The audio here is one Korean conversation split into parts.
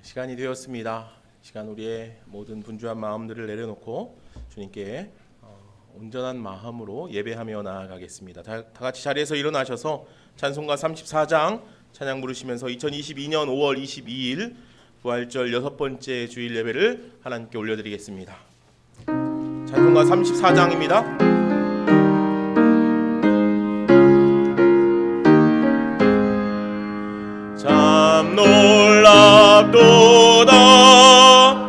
시간이 되었습니다. 시간 우리의 모든 분주한 마음들을 내려놓고 주님께 온전한 마음으로 예배하며 나아가겠습니다. 다 같이 자리에서 일어나셔서 찬송가 34장 찬양 부르시면서 2022년 5월 22일 부활절 6번째 주일 예배를 하나님께 올려드리겠습니다. 찬송가 34장입니다. 참 놀랍도다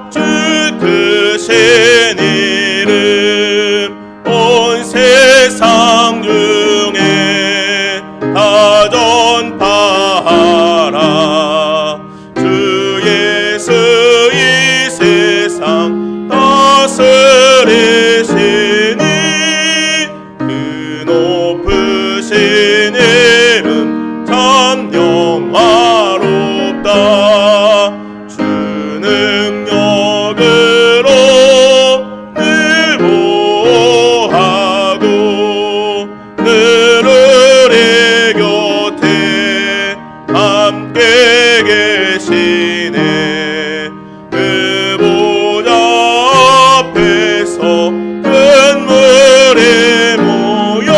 주 크신 이름 온 세상 중에 다 전파하라. 주 예수 이 세상 다스리시니 그 높으신 이름 참 영화롭다. 주 능력으로 늘 보호하고 늘 우리 곁에 함께 계시네. 그 보좌 앞에서 큰 물이 모여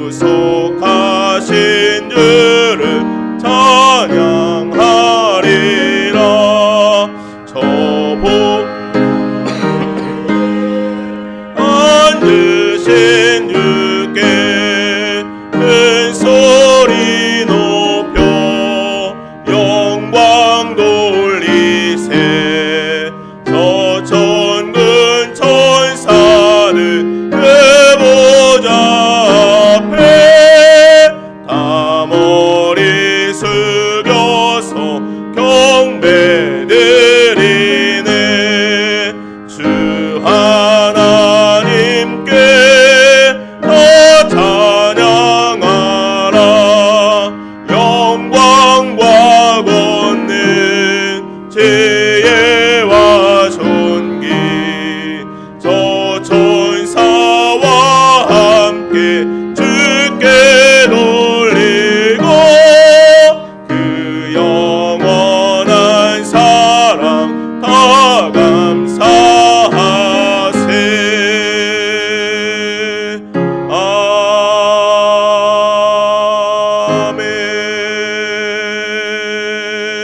구속하신 주를 찬양하리라. 저 앉으신 주께 큰 소리 높여 영광 돌리세. 저 천군 천사들 그 보좌 앞에 다 머리 숙여서 경배드리네. 주 하나님께 더 찬양하라. 영광과 권능 지혜와 존귀 저 천사와 함께 주께 돌리고 그 영원한 사랑 다 감사하세.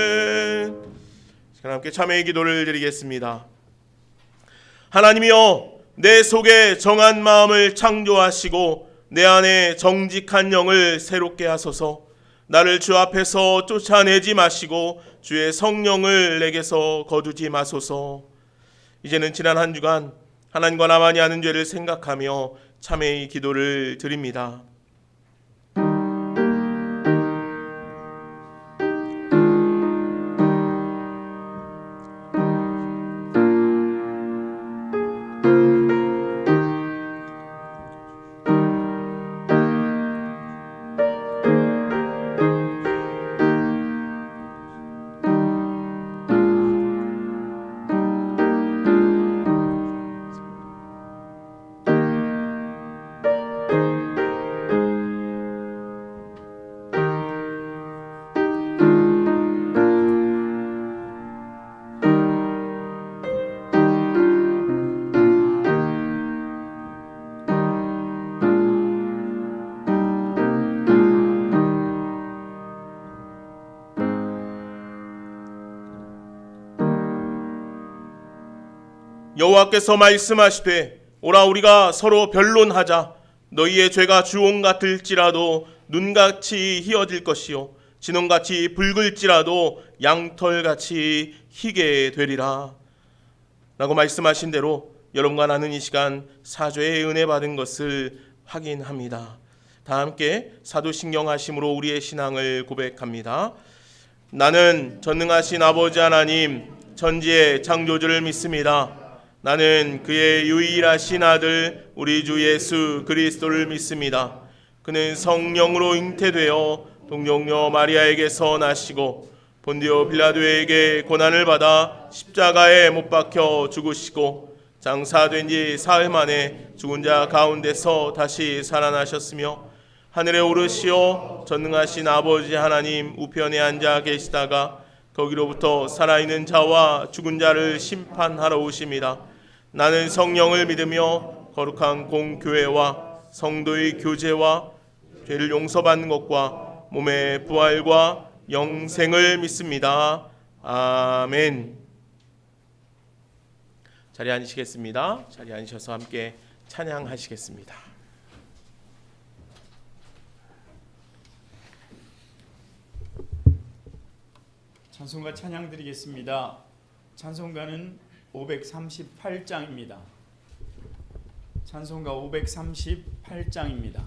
아멘. 함께 참회의 기도를 드리겠습니다. 하나님이여, 내 속에 정한 마음을 창조하시고 내 안에 정직한 영을 새롭게 하소서. 나를 주 앞에서 쫓아내지 마시고 주의 성령을 내게서 거두지 마소서. 이제는 지난 한 주간 하나님과 나만이 아는 죄를 생각하며 참회의 기도를 드립니다. 여호와께서 말씀하시되 오라 우리가 서로 변론하자. 너희의 죄가 주홍 같을지라도 눈같이 희어질 것이요 진홍같이 붉을지라도 양털같이 희게 되리라. 라고 말씀하신 대로 여러분과 나는 이 시간 사죄의 은혜 받은 것을 확인합니다. 다 함께 사도신경하심으로 우리의 신앙을 고백합니다. 나는 전능하신 아버지 하나님 천지의 창조주를 믿습니다. 나는 그의 유일하신 아들 우리 주 예수 그리스도를 믿습니다. 그는 성령으로 잉태되어 동정녀 마리아에게서 나시고 본디오 빌라도에게 고난을 받아 십자가에 못 박혀 죽으시고 장사된 지 사흘 만에 죽은 자 가운데서 다시 살아나셨으며 하늘에 오르시어 전능하신 아버지 하나님 우편에 앉아 계시다가 거기로부터 살아있는 자와 죽은 자를 심판하러 오심이라. 나는 성령을 믿으며 거룩한 공교회와 성도의 교제와 죄를 용서받는 것과 몸의 부활과 영생을 믿습니다. 아멘. 자리에 앉으시겠습니다. 자리에 앉으셔서 함께 찬양하시겠습니다. 찬송가 찬양 드리겠습니다. 찬송가는 538장입니다. 찬송가 538장입니다.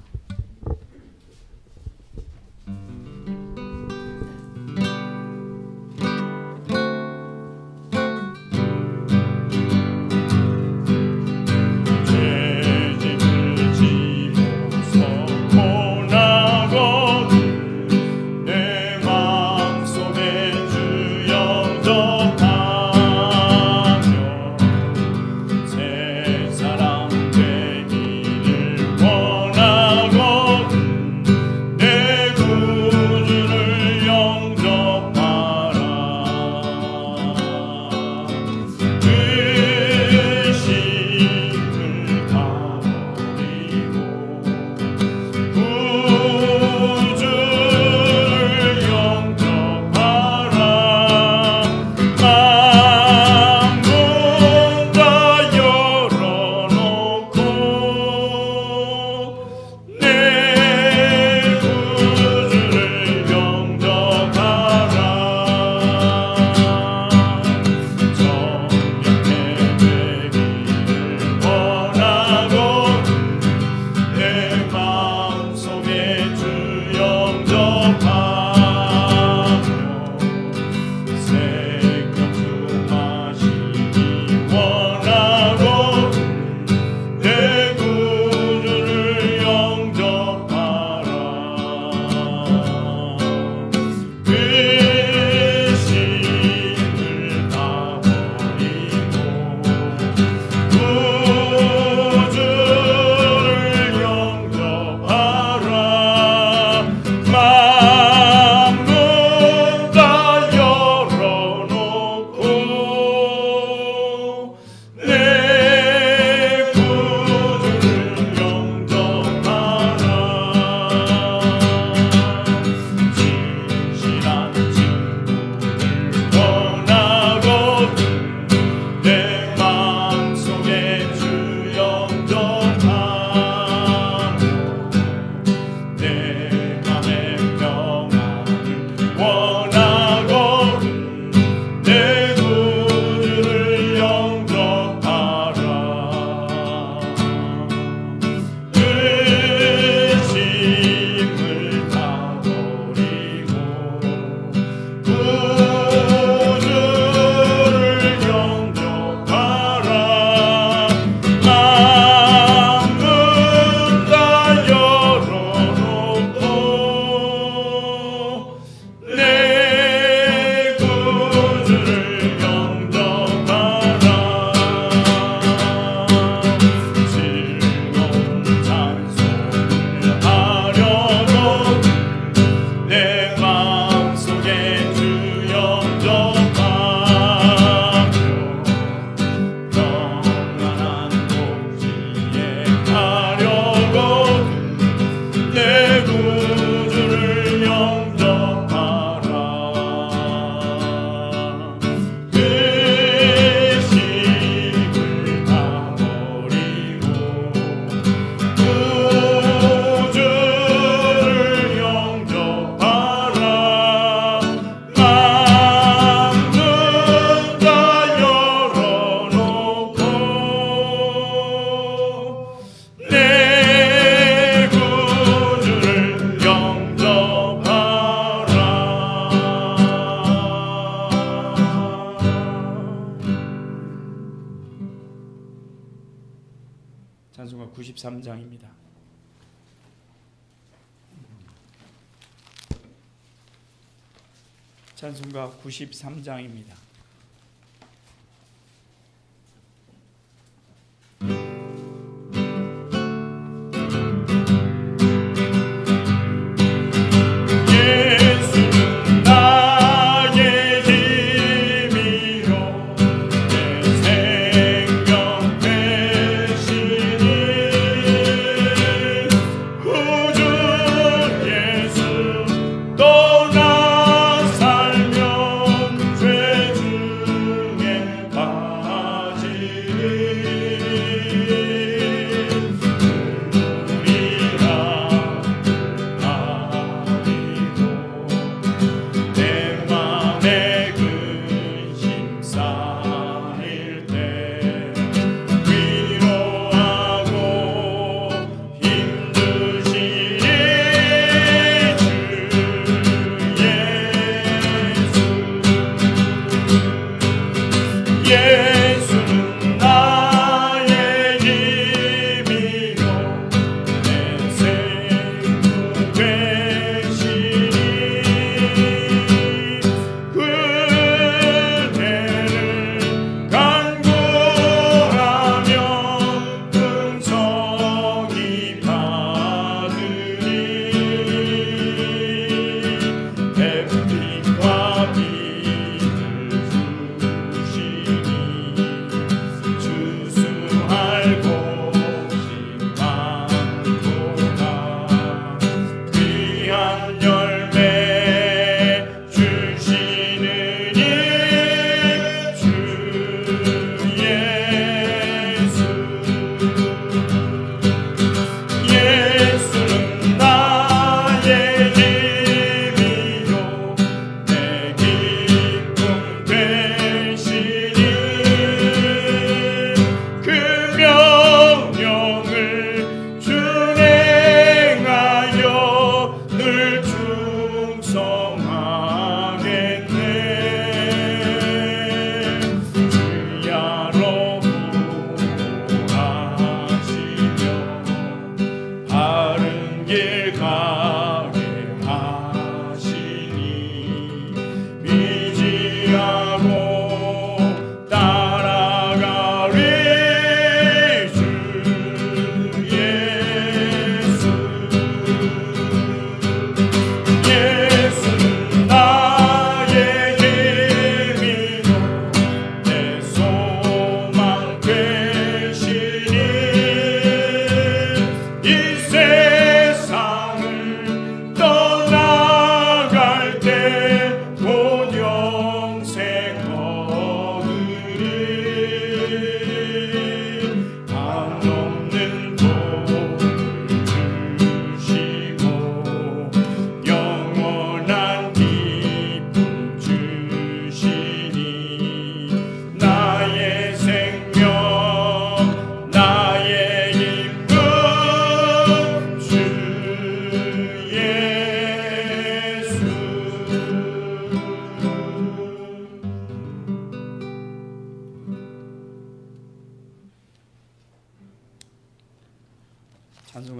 찬송가 93장입니다. 찬송가 93장입니다. 예수는 나의 길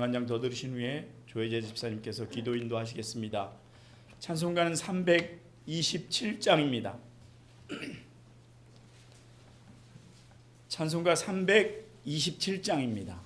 찬송가장 더 들으신 후에 조혜재 집사님께서 기도 인도하시겠습니다. 찬송가는 327장입니다. 찬송가 327장입니다.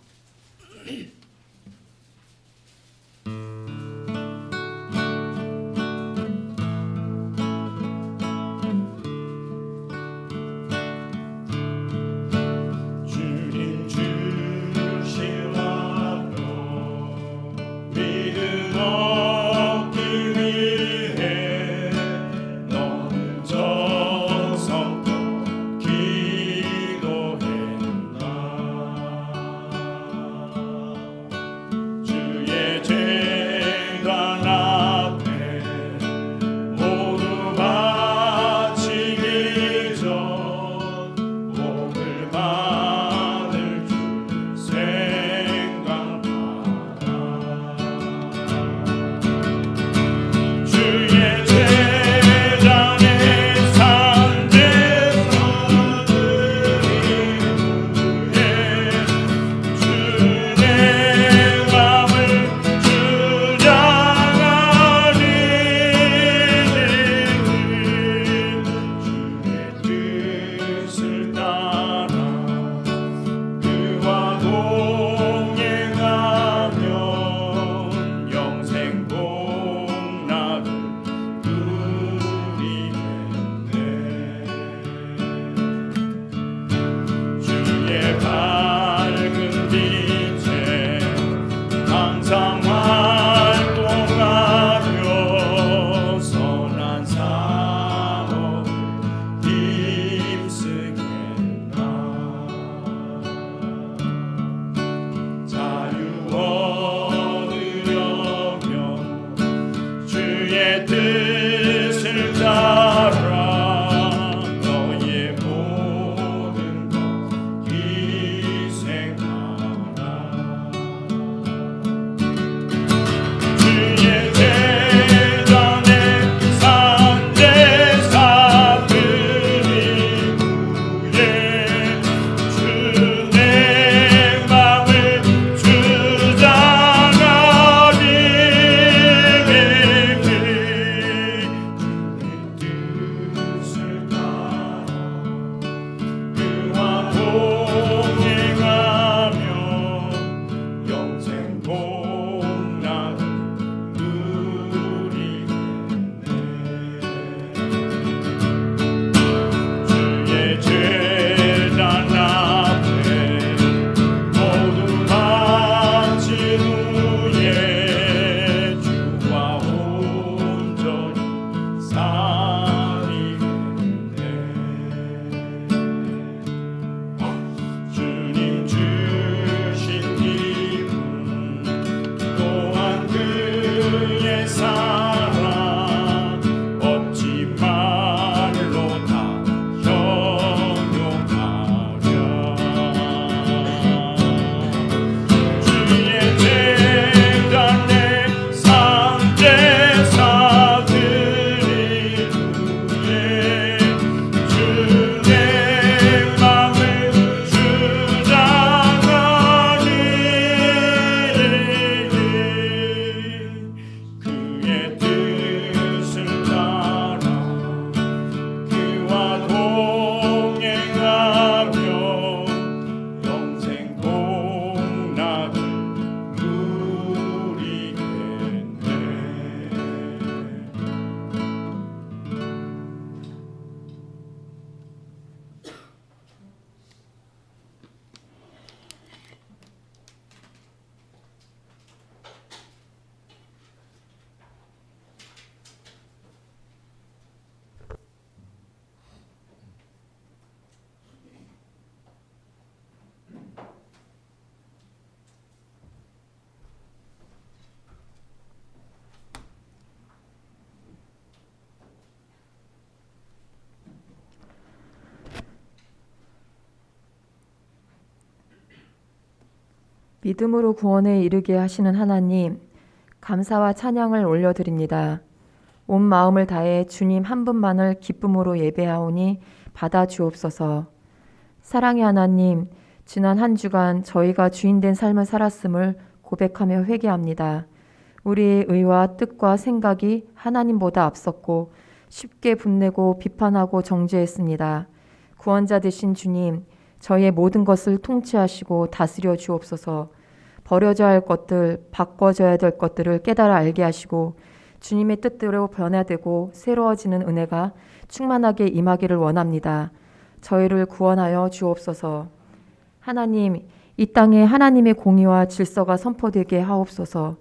믿음으로 구원에 이르게 하시는 하나님, 감사와 찬양을 올려드립니다. 온 마음을 다해 주님 한 분만을 기쁨으로 예배하오니 받아 주옵소서. 사랑의 하나님, 지난 한 주간 저희가 주인된 삶을 살았음을 고백하며 회개합니다. 우리의 의와 뜻과 생각이 하나님보다 앞섰고 쉽게 분내고 비판하고 정죄했습니다. 구원자 되신 주님, 저희의 모든 것을 통치하시고 다스려 주옵소서. 버려져야 할 것들, 바꿔져야 될 것들을 깨달아 알게 하시고 주님의 뜻대로 변화되고 새로워지는 은혜가 충만하게 임하기를 원합니다. 저희를 구원하여 주옵소서. 하나님, 이 땅에 하나님의 공의와 질서가 선포되게 하옵소서.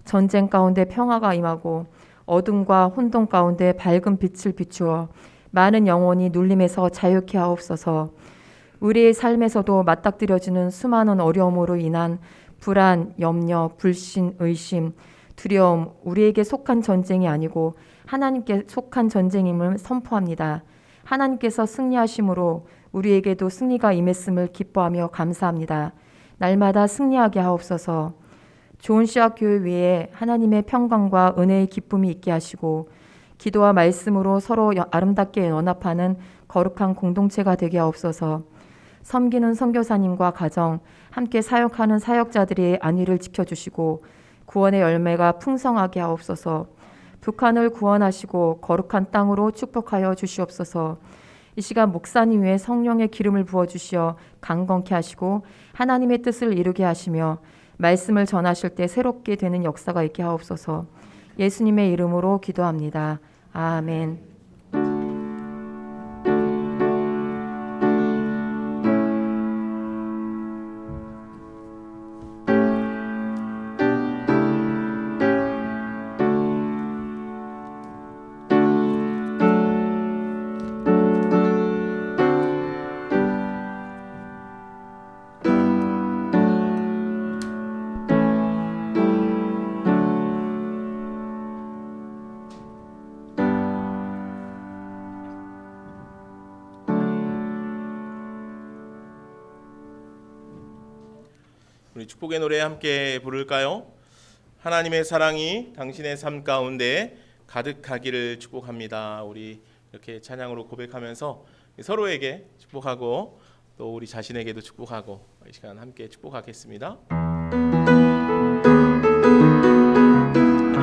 전쟁 가운데 평화가 임하고 어둠과 혼돈 가운데 밝은 빛을 비추어 많은 영혼이 눌림에서 자유케 하옵소서. 우리의 삶에서도 맞닥뜨려지는 수많은 어려움으로 인한 불안, 염려, 불신, 의심, 두려움, 우리에게 속한 전쟁이 아니고 하나님께 속한 전쟁임을 선포합니다. 하나님께서 승리하심으로 우리에게도 승리가 임했음을 기뻐하며 감사합니다. 날마다 승리하게 하옵소서. 좋은 씨앗 교회 위에 하나님의 평강과 은혜의 기쁨이 있게 하시고 기도와 말씀으로 서로 아름답게 연합하는 거룩한 공동체가 되게 하옵소서. 섬기는 선교사님과 가정, 함께 사역하는 사역자들의 안위를 지켜주시고 구원의 열매가 풍성하게 하옵소서. 북한을 구원하시고 거룩한 땅으로 축복하여 주시옵소서. 이 시간 목사님 위에 성령의 기름을 부어주시어 강건케 하시고 하나님의 뜻을 이루게 하시며 말씀을 전하실 때 새롭게 되는 역사가 있게 하옵소서. 예수님의 이름으로 기도합니다. 아멘. 우리 축복의 노래 함께 부를까요? 하나님의 사랑이 당신의 삶 가운데 가득하기를 축복합니다. 우리 이렇게 찬양으로 고백하면서 서로에게 축복하고 또 우리 자신에게도 축복하고 이 시간 함께 축복하겠습니다.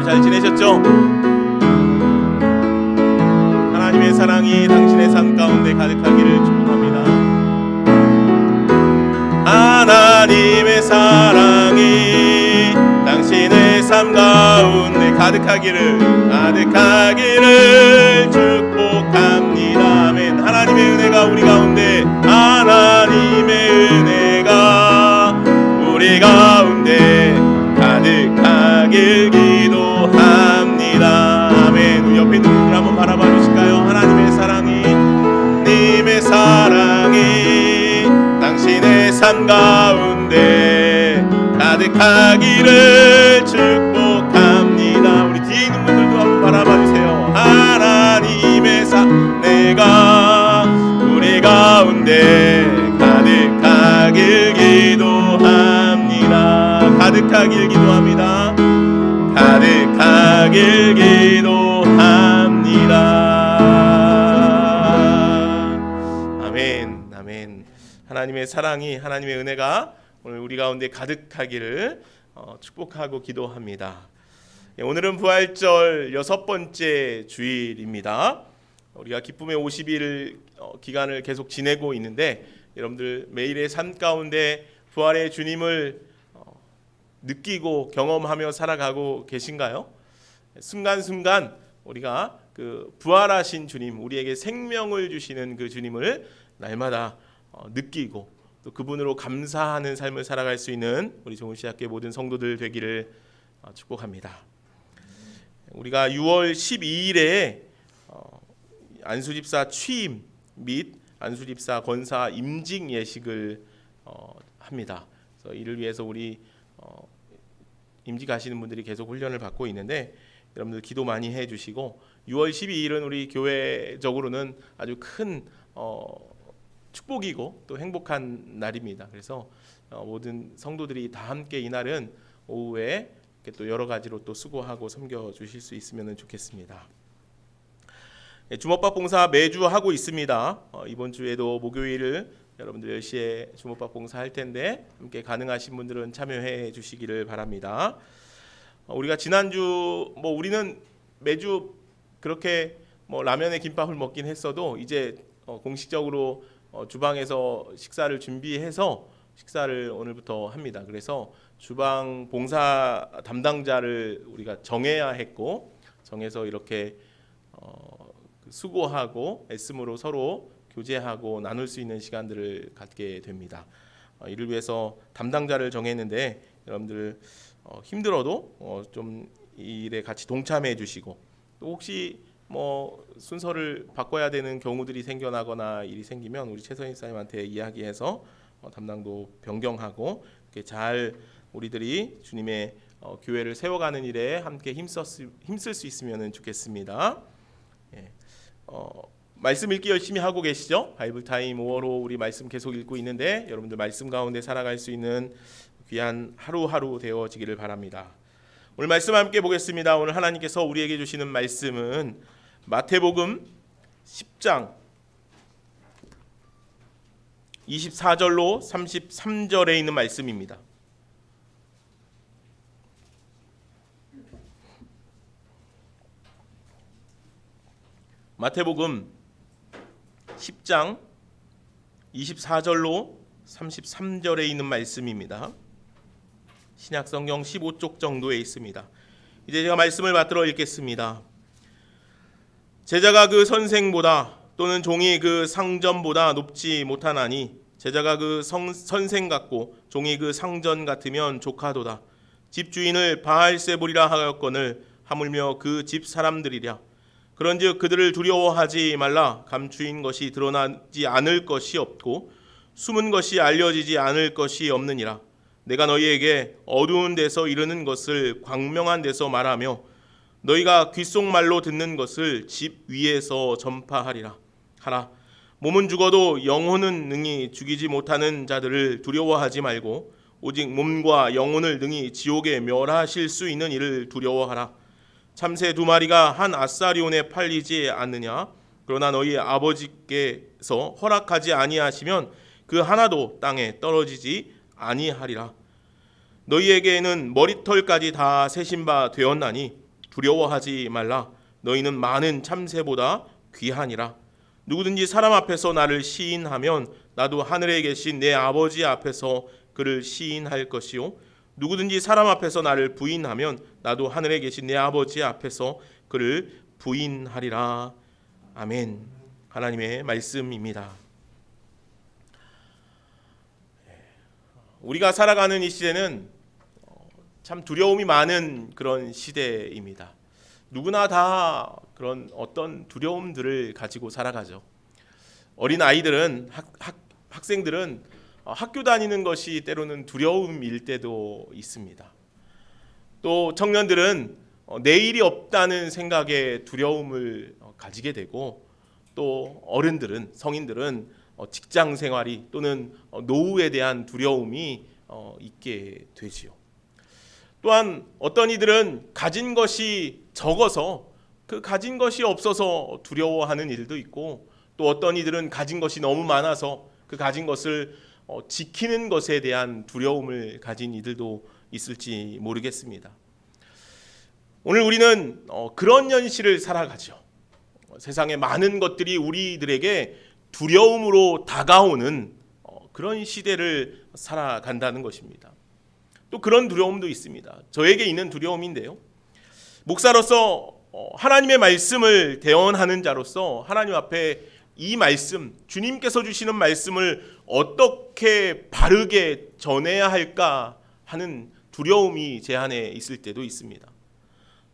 잘 지내셨죠? 하나님의 사랑이 당신의 삶 가운데 가득하기를 축복합니다. 하나님의 사랑이 당신의 삶 가운데 가득하기를 축복합니다. 아멘. 하나님의 은혜가 우리 가운데 하나님의 은혜가 우리 가운데 가득하길 기도합니다. 아멘. 우리 옆에 있는 분들 한번 바라봐 주실까요? 하나님의 사랑이 당신의 삶 가운데 가득하기를 축복합니다. 우리 뒤에 있는 분들도 한번 바라봐 주세요. 하나님의 내가 우리 가운데 가득하길 기도합니다. 가득하길 기도합니다. 가득하길 기도합니다. 아멘. 아멘. 하나님의 사랑이, 하나님의 은혜가 오늘 우리 가운데 가득하기를 축복하고 기도합니다. 오늘은 부활절 6번째 주일입니다. 우리가 기쁨의 50일 기간을 계속 지내고 있는데 여러분들 매일의 삶 가운데 부활의 주님을 느끼고 경험하며 살아가고 계신가요? 순간순간 우리가 그 부활하신 주님, 우리에게 생명을 주시는 그 주님을 날마다 느끼고 또 그분으로 감사하는 삶을 살아갈 수 있는 우리 종훈씨학교의 모든 성도들 되기를 축복합니다. 우리가 6월 12일에 안수집사 취임 및 안수집사 권사 임직 예식을 합니다. 그래서 이를 위해서 우리 임직하시는 분들이 계속 훈련을 받고 있는데 여러분들 기도 많이 해주시고 6월 12일은 우리 교회적으로는 아주 큰 축복이고 또 행복한 날입니다. 그래서 모든 성도들이 다 함께 이날은 오후에 또 여러 가지로 또 수고하고 섬겨 주실 수 있으면 좋겠습니다. 주먹밥 봉사 매주 하고 있습니다. 이번 주에도 목요일을 여러분들 10시에 주목밥 봉사할 텐데 함께 가능하신 분들은 참여해 주시기를 바랍니다. 우리가 지난주 우리는 매주 그렇게 라면에 김밥을 먹긴 했어도 이제 공식적으로 주방에서 식사를 준비해서 식사를 오늘부터 합니다. 그래서 주방 봉사 담당자를 우리가 정해야 했고, 정해서 이렇게 수고하고 애씀으로 서로 교제하고 나눌 수 있는 시간들을 갖게 됩니다. 이를 위해서 담당자를 정했는데 여러분들 힘들어도 좀 이 일에 같이 동참해 주시고, 또 혹시 순서를 바꿔야 되는 경우들이 생겨나거나 일이 생기면 우리 최선희 사님한테 이야기해서 담당도 변경하고 이렇게 잘 우리들이 주님의 교회를 세워가는 일에 함께 힘쓸 수 있으면 좋겠습니다. 예. 말씀 읽기 열심히 하고 계시죠? 바이블타임 5월호 우리 말씀 계속 읽고 있는데 여러분들 말씀 가운데 살아갈 수 있는 귀한 하루하루 되어지기를 바랍니다. 오늘 말씀 함께 보겠습니다. 오늘 하나님께서 우리에게 주시는 말씀은 마태복음 10장 24절로 33절에 있는 말씀입니다. 마태복음 10장 24절로 33절에 있는 말씀입니다. 신약성경 15쪽 정도에 있습니다. 이제 제가 말씀을 받들어 읽겠습니다. 제자가 그 선생보다 또는 종이 그 상전보다 높지 못하나니 제자가 그 선생 같고 종이 그 상전 같으면 조카도다. 집주인을 바알세불이라 하였거늘 하물며 그 집 사람들이랴. 그런즉 그들을 두려워하지 말라. 감추인 것이 드러나지 않을 것이 없고 숨은 것이 알려지지 않을 것이 없느니라. 내가 너희에게 어두운 데서 이르는 것을 광명한 데서 말하며 너희가 귓속말로 듣는 것을 집 위에서 전파하리라 하라. 몸은 죽어도 영혼은 능히 죽이지 못하는 자들을 두려워하지 말고 오직 몸과 영혼을 능히 지옥에 멸하실 수 있는 이를 두려워하라. 참새 2마리가 한 아사리온에 팔리지 않느냐? 그러나 너희 아버지께서 허락하지 아니하시면 그 하나도 땅에 떨어지지 아니하리라. 너희에게는 머리털까지 다 세신 바 되었나니 두려워하지 말라. 너희는 많은 참새보다 귀하니라. 누구든지 사람 앞에서 나를 시인하면 나도 하늘에 계신 내 아버지 앞에서 그를 시인할 것이요 누구든지 사람 앞에서 나를 부인하면 나도 하늘에 계신 내 아버지 앞에서 그를 부인하리라. 아멘. 하나님의 말씀입니다. 우리가 살아가는 이 시대는 참 두려움이 많은 그런 시대입니다. 누구나 다 그런 어떤 두려움들을 가지고 살아가죠. 어린 아이들은 학생들은 학교 다니는 것이 때로는 두려움일 때도 있습니다. 또 청년들은 내일이 없다는 생각에 두려움을 가지게 되고, 또 어른들은 성인들은 직장 생활이 또는 노후에 대한 두려움이 있게 되지요. 또한 어떤 이들은 가진 것이 적어서 그 가진 것이 없어서 두려워하는 일도 있고, 또 어떤 이들은 가진 것이 너무 많아서 그 가진 것을 지키는 것에 대한 두려움을 가진 이들도 있을지 모르겠습니다. 오늘 우리는 그런 현실을 살아가죠. 세상의 많은 것들이 우리들에게 두려움으로 다가오는 그런 시대를 살아간다는 것입니다. 또 그런 두려움도 있습니다. 저에게 있는 두려움인데요. 목사로서 하나님의 말씀을 대언하는 자로서 하나님 앞에 이 말씀, 주님께서 주시는 말씀을 어떻게 바르게 전해야 할까 하는 두려움이 제 안에 있을 때도 있습니다.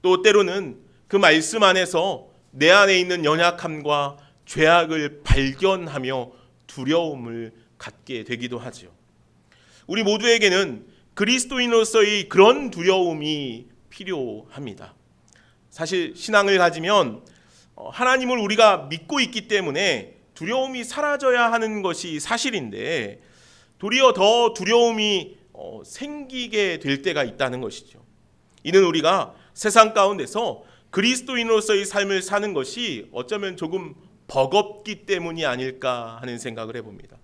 또 때로는 그 말씀 안에서 내 안에 있는 연약함과 죄악을 발견하며 두려움을 갖게 되기도 하죠. 우리 모두에게는 그리스도인으로서의 그런 두려움이 필요합니다. 사실 신앙을 가지면 하나님을 우리가 믿고 있기 때문에 두려움이 사라져야 하는 것이 사실인데, 도리어 더 두려움이 생기게 될 때가 있다는 것이죠. 이는 우리가 세상 가운데서 그리스도인으로서의 삶을 사는 것이 어쩌면 조금 버겁기 때문이 아닐까 하는 생각을 해봅니다.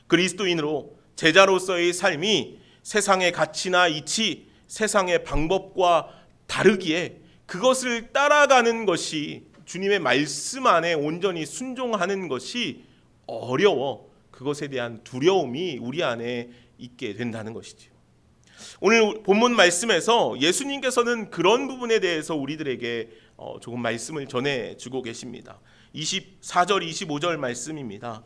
그리스도인으로 제자로서의 삶이 세상의 가치나 이치, 세상의 방법과 다르기에 그것을 따라가는 것이, 주님의 말씀 안에 온전히 순종하는 것이 어려워 그것에 대한 두려움이 우리 안에 있게 된다는 것이죠. 오늘 본문 말씀에서 예수님께서는 그런 부분에 대해서 우리들에게 조금 말씀을 전해주고 계십니다. 24절 25절 말씀입니다.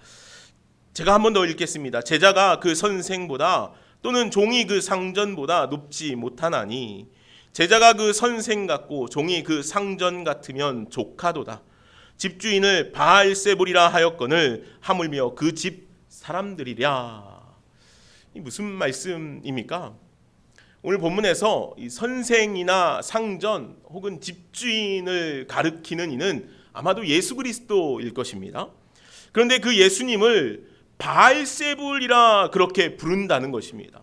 제가 한 번 더 읽겠습니다. 제자가 그 선생보다 또는 종이 그 상전보다 높지 못하나니 제자가 그 선생 같고 종이 그 상전 같으면 조카도다. 집주인을 바알세불이라 하였거늘 하물며 그 집 사람들이랴. 이 무슨 말씀입니까? 오늘 본문에서 이 선생이나 상전 혹은 집주인을 가리키는 이는 아마도 예수 그리스도일 것입니다. 그런데 그 예수님을 바알세불이라 그렇게 부른다는 것입니다.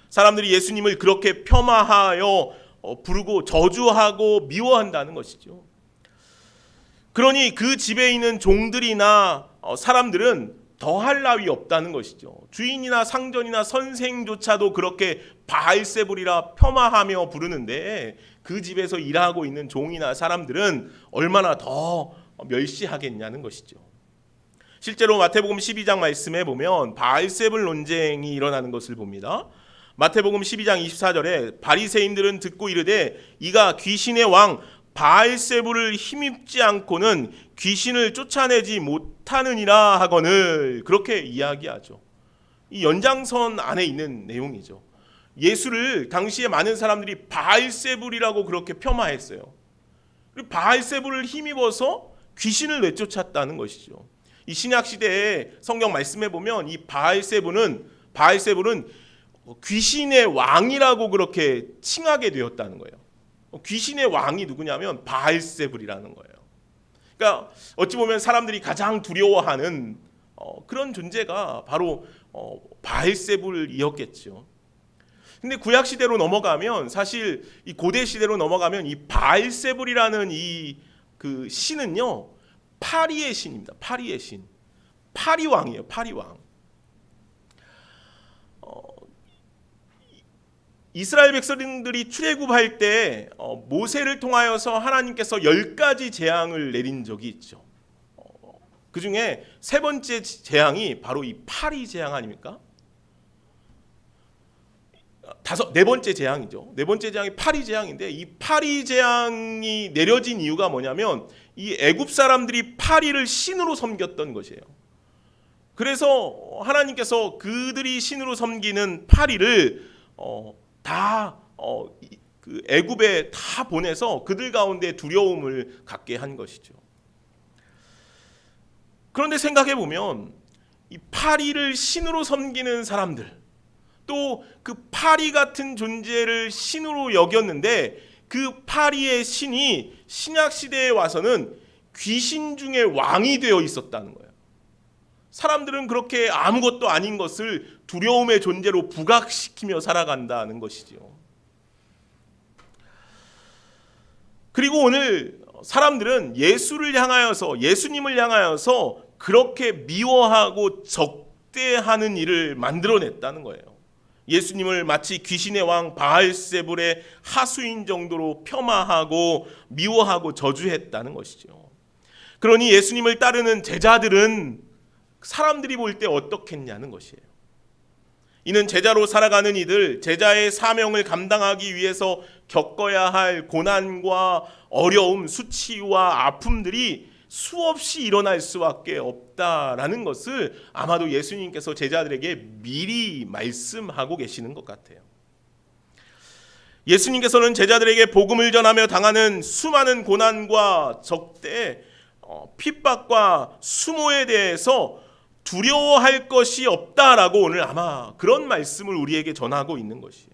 사람들이 예수님을 그렇게 폄하하여 부르고 저주하고 미워한다는 것이죠. 그러니 그 집에 있는 종들이나 사람들은 더할 나위 없다는 것이죠. 주인이나 상전이나 선생조차도 그렇게 바알세불이라 폄하하며 부르는데 그 집에서 일하고 있는 종이나 사람들은 얼마나 더 멸시하겠냐는 것이죠. 실제로 마태복음 12장 말씀에 보면 바알세불 논쟁이 일어나는 것을 봅니다. 마태복음 12장 24절에 바리새인들은 듣고 이르되 이가 귀신의 왕 바알세불을 힘입지 않고는 귀신을 쫓아내지 못하느니라 하거늘, 그렇게 이야기하죠. 이 연장선 안에 있는 내용이죠. 예수를 당시에 많은 사람들이 바알세불이라고 그렇게 폄하했어요. 그리고 바알세불을 힘입어서 귀신을 내쫓았다는 것이죠. 이 신약 시대에 성경 말씀해 보면 이 바알세불은 귀신의 왕이라고 그렇게 칭하게 되었다는 거예요. 귀신의 왕이 누구냐면 바알세불이라는 거예요. 그러니까 어찌 보면 사람들이 가장 두려워하는 그런 존재가 바로 바알세불이었겠죠. 근데 구약 시대로 넘어가면, 사실 이 고대 시대로 넘어가면 이 바알세불이라는 이 그 신은요, 파리의 신입니다. 파리의 신, 파리 왕이에요. 파리 왕. 이스라엘 백성들이 출애굽할 때 모세를 통하여서 하나님께서 10가지 재앙을 내린 적이 있죠. 그 중에 세 번째 재앙이 바로 이 파리 재앙 아닙니까? 네 번째 재앙이죠. 네 번째 재앙이 파리 재앙인데, 이 파리 재앙이 내려진 이유가 뭐냐면 이 애굽 사람들이 파리를 신으로 섬겼던 것이에요. 그래서 하나님께서 그들이 신으로 섬기는 파리를 그 애굽에 다 보내서 그들 가운데 두려움을 갖게 한 것이죠. 그런데 생각해 보면 이 파리를 신으로 섬기는 사람들, 또 그 파리 같은 존재를 신으로 여겼는데 그 파리의 신이 신약 시대에 와서는 귀신 중에 왕이 되어 있었다는 거예요. 사람들은 그렇게 아무것도 아닌 것을 두려움의 존재로 부각시키며 살아간다는 것이죠. 그리고 오늘 사람들은 예수님을 향하여서 그렇게 미워하고 적대하는 일을 만들어냈다는 거예요. 예수님을 마치 귀신의 왕 바알세불의 하수인 정도로 폄하하고 미워하고 저주했다는 것이죠. 그러니 예수님을 따르는 제자들은 사람들이 볼 때 어떻겠냐는 것이에요. 이는 제자로 살아가는 이들, 제자의 사명을 감당하기 위해서 겪어야 할 고난과 어려움, 수치와 아픔들이 수없이 일어날 수밖에 없다라는 것을 아마도 예수님께서 제자들에게 미리 말씀하고 계시는 것 같아요. 예수님께서는 제자들에게 복음을 전하며 당하는 수많은 고난과 적대, 핍박과 수모에 대해서 두려워할 것이 없다라고 오늘 아마 그런 말씀을 우리에게 전하고 있는 것이에요.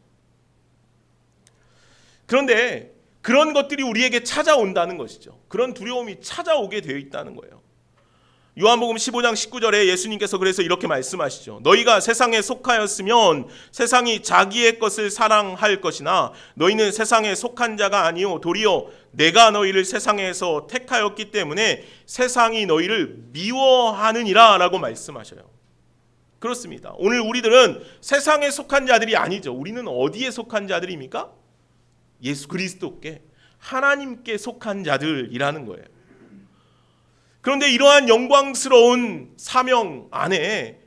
그런데 그런 것들이 우리에게 찾아온다는 것이죠. 그런 두려움이 찾아오게 되어 있다는 거예요. 요한복음 15장 19절에 예수님께서 그래서 이렇게 말씀하시죠. 너희가 세상에 속하였으면 세상이 자기의 것을 사랑할 것이나 너희는 세상에 속한 자가 아니요 도리어 내가 너희를 세상에서 택하였기 때문에 세상이 너희를 미워하느니라 라고 말씀하셔요. 그렇습니다. 오늘 우리들은 세상에 속한 자들이 아니죠. 우리는 어디에 속한 자들입니까? 예수 그리스도께, 하나님께 속한 자들이라는 거예요. 그런데 이러한 영광스러운 사명 안에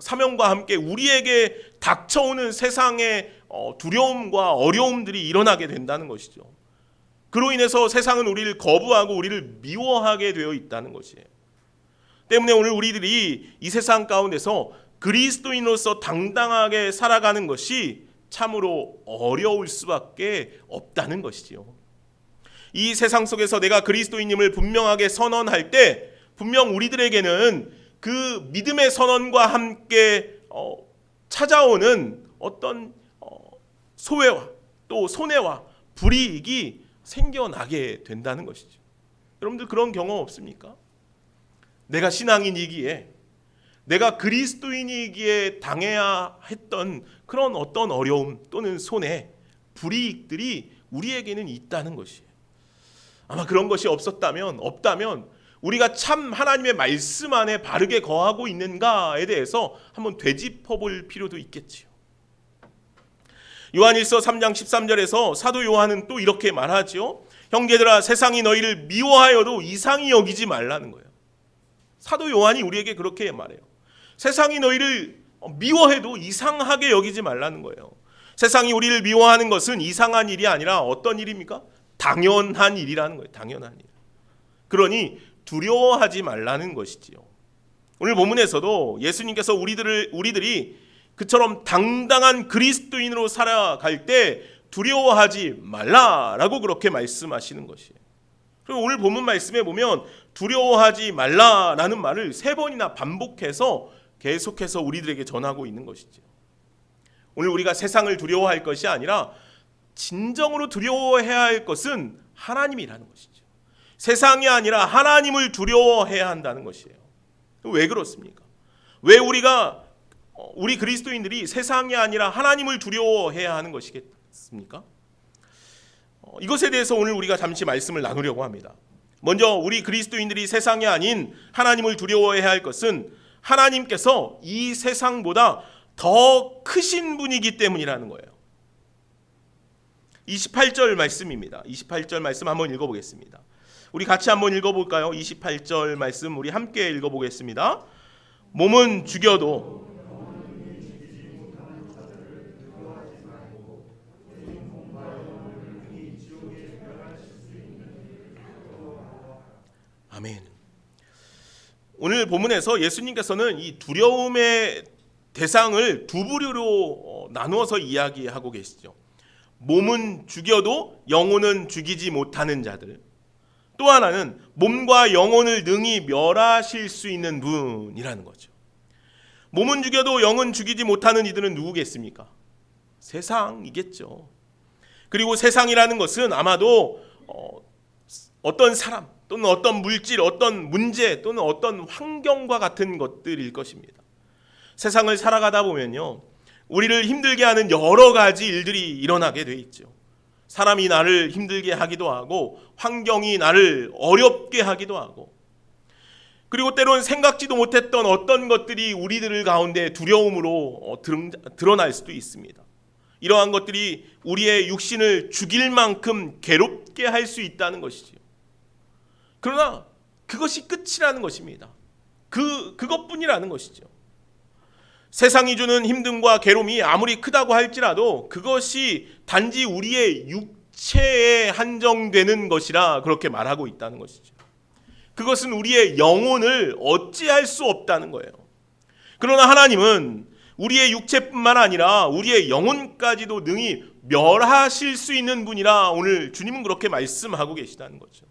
사명과 함께 우리에게 닥쳐오는 세상의 두려움과 어려움들이 일어나게 된다는 것이죠. 그로 인해서 세상은 우리를 거부하고 우리를 미워하게 되어 있다는 것이에요. 때문에 오늘 우리들이 이 세상 가운데서 그리스도인으로서 당당하게 살아가는 것이 참으로 어려울 수밖에 없다는 것이지요. 이 세상 속에서 내가 그리스도인임을 분명하게 선언할 때 분명 우리들에게는 그 믿음의 선언과 함께 찾아오는 어떤 소외와 또 손해와 불이익이 생겨나게 된다는 것이죠. 여러분들 그런 경험 없습니까? 내가 신앙인이기에, 내가 그리스도인이기에 당해야 했던 그런 어떤 어려움 또는 손해, 불이익들이 우리에게는 있다는 것이에요. 아마 그런 것이 없다면 우리가 참 하나님의 말씀 안에 바르게 거하고 있는가에 대해서 한번 되짚어볼 필요도 있겠지요. 요한일서 3장 13절에서 사도 요한은 또 이렇게 말하지요. 형제들아, 세상이 너희를 미워하여도 이상히 여기지 말라는 거예요. 사도 요한이 우리에게 그렇게 말해요. 세상이 너희를 미워해도 이상하게 여기지 말라는 거예요. 세상이 우리를 미워하는 것은 이상한 일이 아니라 어떤 일입니까? 당연한 일이라는 거예요. 당연한 일. 그러니 두려워하지 말라는 것이지요. 오늘 본문에서도 예수님께서 우리들이 그처럼 당당한 그리스도인으로 살아갈 때 두려워하지 말라라고 그렇게 말씀하시는 것이에요. 그리고 오늘 본문 말씀에 보면 두려워하지 말라라는 말을 3번이나 반복해서 계속해서 우리들에게 전하고 있는 것이죠. 오늘 우리가 세상을 두려워할 것이 아니라 진정으로 두려워해야 할 것은 하나님이라는 것이죠. 세상이 아니라 하나님을 두려워해야 한다는 것이에요. 왜 그렇습니까? 왜 우리 그리스도인들이 세상이 아니라 하나님을 두려워해야 하는 것이겠습니까? 이것에 대해서 오늘 우리가 잠시 말씀을 나누려고 합니다. 먼저 우리 그리스도인들이 세상이 아닌 하나님을 두려워해야 할 것은 하나님께서 이 세상보다 더 크신 분이기 때문이라는 거예요. 28절 말씀입니다. 28절 말씀 한번 읽어보겠습니다. 우리 같이 한번 읽어볼까요? 28절 말씀 우리 함께 읽어보겠습니다. 몸은 죽여도 아멘. 오늘 본문에서 예수님께서는 이 두려움의 대상을 두 부류로 나누어서 이야기하고 계시죠. 몸은 죽여도 영혼은 죽이지 못하는 자들, 또 하나는 몸과 영혼을 능히 멸하실 수 있는 분이라는 거죠. 몸은 죽여도 영은 죽이지 못하는 이들은 누구겠습니까? 세상이겠죠. 그리고 세상이라는 것은 아마도 어떤 사람 또는 어떤 물질, 어떤 문제 또는 어떤 환경과 같은 것들일 것입니다. 세상을 살아가다 보면요, 우리를 힘들게 하는 여러 가지 일들이 일어나게 돼 있죠. 사람이 나를 힘들게 하기도 하고 환경이 나를 어렵게 하기도 하고, 그리고 때로는 생각지도 못했던 어떤 것들이 우리들 가운데 두려움으로 드러날 수도 있습니다. 이러한 것들이 우리의 육신을 죽일 만큼 괴롭게 할 수 있다는 것이지요. 그러나 그것이 끝이라는 것입니다. 그것뿐이라는 것이죠. 세상이 주는 힘듦과 괴로움이 아무리 크다고 할지라도 그것이 단지 우리의 육체에 한정되는 것이라 그렇게 말하고 있다는 것이죠. 그것은 우리의 영혼을 어찌할 수 없다는 거예요. 그러나 하나님은 우리의 육체뿐만 아니라 우리의 영혼까지도 능히 멸하실 수 있는 분이라 오늘 주님은 그렇게 말씀하고 계시다는 거죠.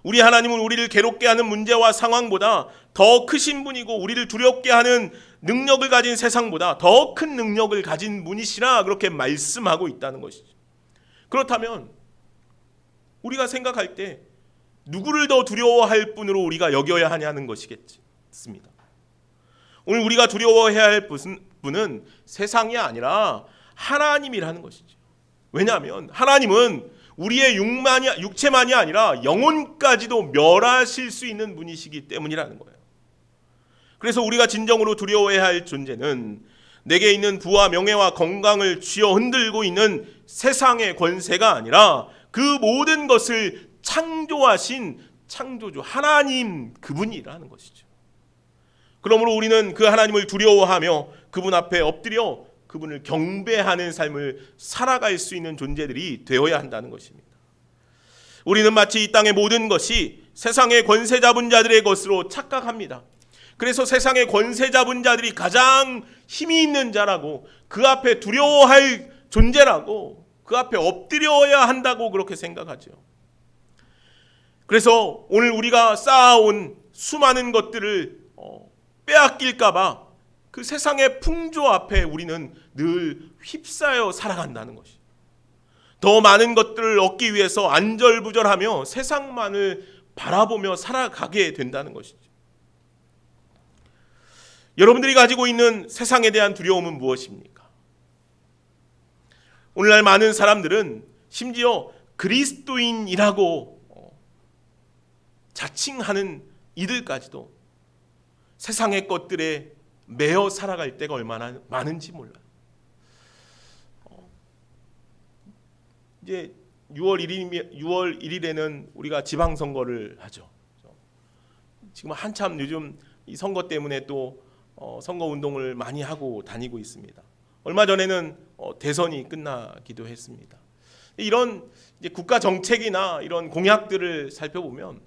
우리 하나님은 우리를 괴롭게 하는 문제와 상황보다 더 크신 분이고 우리를 두렵게 하는 능력을 가진 세상보다 더 큰 능력을 가진 분이시라 그렇게 말씀하고 있다는 것이죠. 그렇다면 우리가 생각할 때 누구를 더 두려워할 분으로 우리가 여겨야 하냐는 것이겠습니다. 오늘 우리가 두려워해야 할 분은 세상이 아니라 하나님이라는 것이죠. 왜냐하면 하나님은 우리의 육체만이 아니라 영혼까지도 멸하실 수 있는 분이시기 때문이라는 거예요. 그래서 우리가 진정으로 두려워해야 할 존재는 내게 있는 부와 명예와 건강을 쥐어 흔들고 있는 세상의 권세가 아니라 그 모든 것을 창조하신 창조주 하나님 그분이라는 것이죠. 그러므로 우리는 그 하나님을 두려워하며 그분 앞에 엎드려 그분을 경배하는 삶을 살아갈 수 있는 존재들이 되어야 한다는 것입니다. 우리는 마치 이 땅의 모든 것이 세상의 권세 잡은 자들의 것으로 착각합니다. 그래서 세상의 권세 잡은 자들이 가장 힘이 있는 자라고, 그 앞에 두려워할 존재라고, 그 앞에 엎드려야 한다고 그렇게 생각하죠. 그래서 오늘 우리가 쌓아온 수많은 것들을 빼앗길까 봐 그 세상의 풍조 앞에 우리는 늘 휩싸여 살아간다는 것이. 더 많은 것들을 얻기 위해서 안절부절하며 세상만을 바라보며 살아가게 된다는 것이죠. 여러분들이 가지고 있는 세상에 대한 두려움은 무엇입니까? 오늘날 많은 사람들은 심지어 그리스도인이라고 자칭하는 이들까지도 세상의 것들에 매여 살아갈 때가 얼마나 많은지 몰라요. 이제 6월 1일에는 우리가 지방선거를 하죠. 지금 한참 요즘 이 선거 때문에 또 선거운동을 많이 하고 다니고 있습니다. 얼마 전에는 대선이 끝나기도 했습니다. 이런 이제 국가 정책이나 이런 공약들을 살펴보면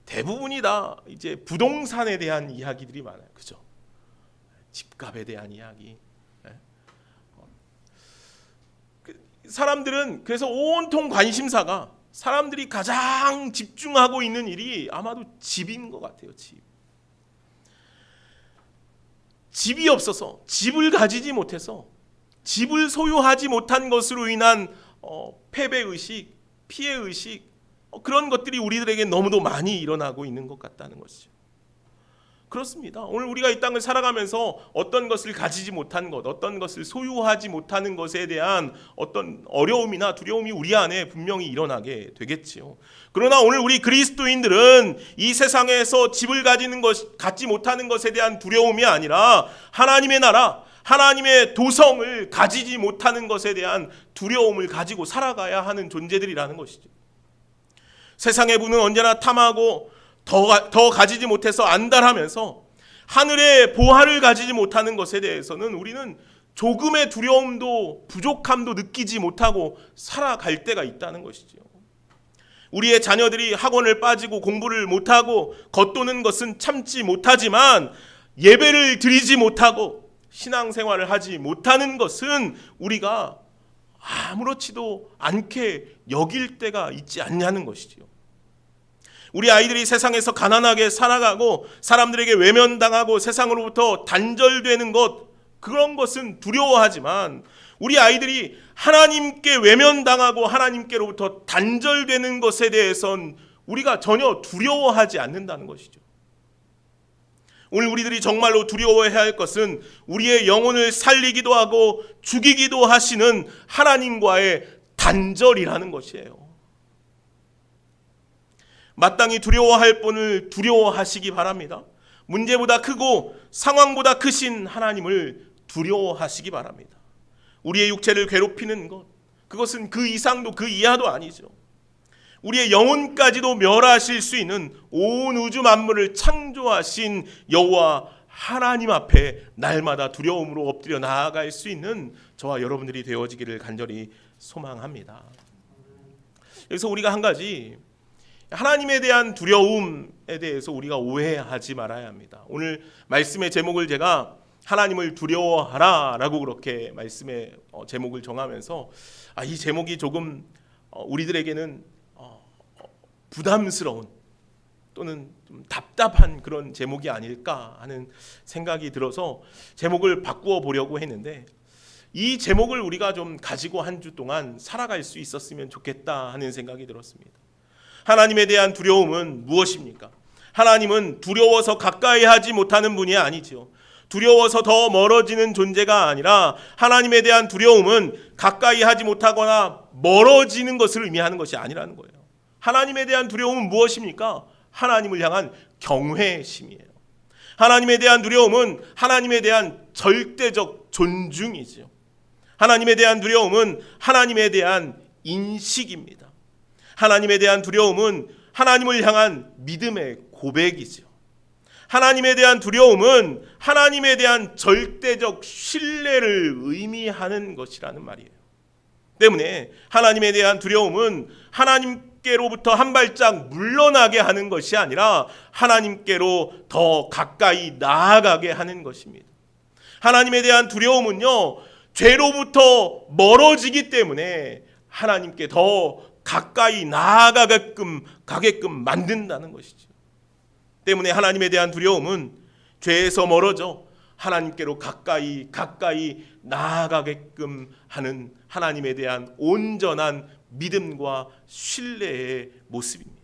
대부분이 다 이제 부동산에 대한 이야기들이 많아요. 그죠? 집값에 대한 이야기. 사람들은 그래서 온통 관심사가, 사람들이 가장 집중하고 있는 일이 아마도 집인 것 같아요. 집이 없어서, 집을 가지지 못해서, 집을 소유하지 못한 것으로 인한 패배의식, 피해의식, 그런 것들이 우리들에게 너무도 많이 일어나고 있는 것 같다는 것이죠. 그렇습니다. 오늘 우리가 이 땅을 살아가면서 어떤 것을 가지지 못한 것, 어떤 것을 소유하지 못하는 것에 대한 어떤 어려움이나 두려움이 우리 안에 분명히 일어나게 되겠지요. 그러나 오늘 우리 그리스도인들은 이 세상에서 집을 갖지 못하는 것에 대한 두려움이 아니라 하나님의 나라, 하나님의 도성을 가지지 못하는 것에 대한 두려움을 가지고 살아가야 하는 존재들이라는 것이죠. 세상의 부는 언제나 탐하고 더 가지지 못해서 안달하면서 하늘의 보화를 가지지 못하는 것에 대해서는 우리는 조금의 두려움도 부족함도 느끼지 못하고 살아갈 때가 있다는 것이죠. 우리의 자녀들이 학원을 빠지고 공부를 못하고 겉도는 것은 참지 못하지만 예배를 드리지 못하고 신앙생활을 하지 못하는 것은 우리가 아무렇지도 않게 여길 때가 있지 않냐는 것이지요. 우리 아이들이 세상에서 가난하게 살아가고 사람들에게 외면당하고 세상으로부터 단절되는 것, 그런 것은 두려워하지만 우리 아이들이 하나님께 외면당하고 하나님께로부터 단절되는 것에 대해선 우리가 전혀 두려워하지 않는다는 것이죠. 오늘 우리들이 정말로 두려워해야 할 것은 우리의 영혼을 살리기도 하고 죽이기도 하시는 하나님과의 단절이라는 것이에요. 마땅히 두려워할 분을 두려워하시기 바랍니다. 문제보다 크고 상황보다 크신 하나님을 두려워하시기 바랍니다. 우리의 육체를 괴롭히는 것, 그것은 그 이상도 그 이하도 아니죠. 우리의 영혼까지도 멸하실 수 있는 온 우주 만물을 창조하신 여호와 하나님 앞에 날마다 두려움으로 엎드려 나아갈 수 있는 저와 여러분들이 되어지기를 간절히 소망합니다. 여기서 우리가 한 가지, 하나님에 대한 두려움에 대해서 우리가 오해하지 말아야 합니다. 오늘 말씀의 제목을 제가 하나님을 두려워하라 라고 그렇게 말씀의 제목을 정하면서 이 제목이 조금 우리들에게는 부담스러운 또는 좀 답답한 그런 제목이 아닐까 하는 생각이 들어서 제목을 바꾸어 보려고 했는데, 이 제목을 우리가 좀 가지고 한 주 동안 살아갈 수 있었으면 좋겠다 하는 생각이 들었습니다. 하나님에 대한 두려움은 무엇입니까? 하나님은 두려워서 가까이 하지 못하는 분이 아니죠. 두려워서 더 멀어지는 존재가 아니라 하나님에 대한 두려움은 가까이 하지 못하거나 멀어지는 것을 의미하는 것이 아니라는 거예요. 하나님에 대한 두려움은 무엇입니까? 하나님을 향한 경외심이에요. 하나님에 대한 두려움은 하나님에 대한 절대적 존중이지요. 하나님에 대한 두려움은 하나님에 대한 인식입니다. 하나님에 대한 두려움은 하나님을 향한 믿음의 고백이지요. 하나님에 대한 두려움은 하나님에 대한 절대적 신뢰를 의미하는 것이라는 말이에요. 때문에 하나님에 대한 두려움은 하나님께로부터 한 발짝 물러나게 하는 것이 아니라 하나님께로 더 가까이 나아가게 하는 것입니다. 하나님에 대한 두려움은요, 죄로부터 멀어지기 때문에 하나님께 더 가까이 나아가게끔 만든다는 것이죠. 때문에 하나님에 대한 두려움은 죄에서 멀어져 하나님께로 가까이 나아가게끔 하는 하나님에 대한 온전한 믿음과 신뢰의 모습입니다.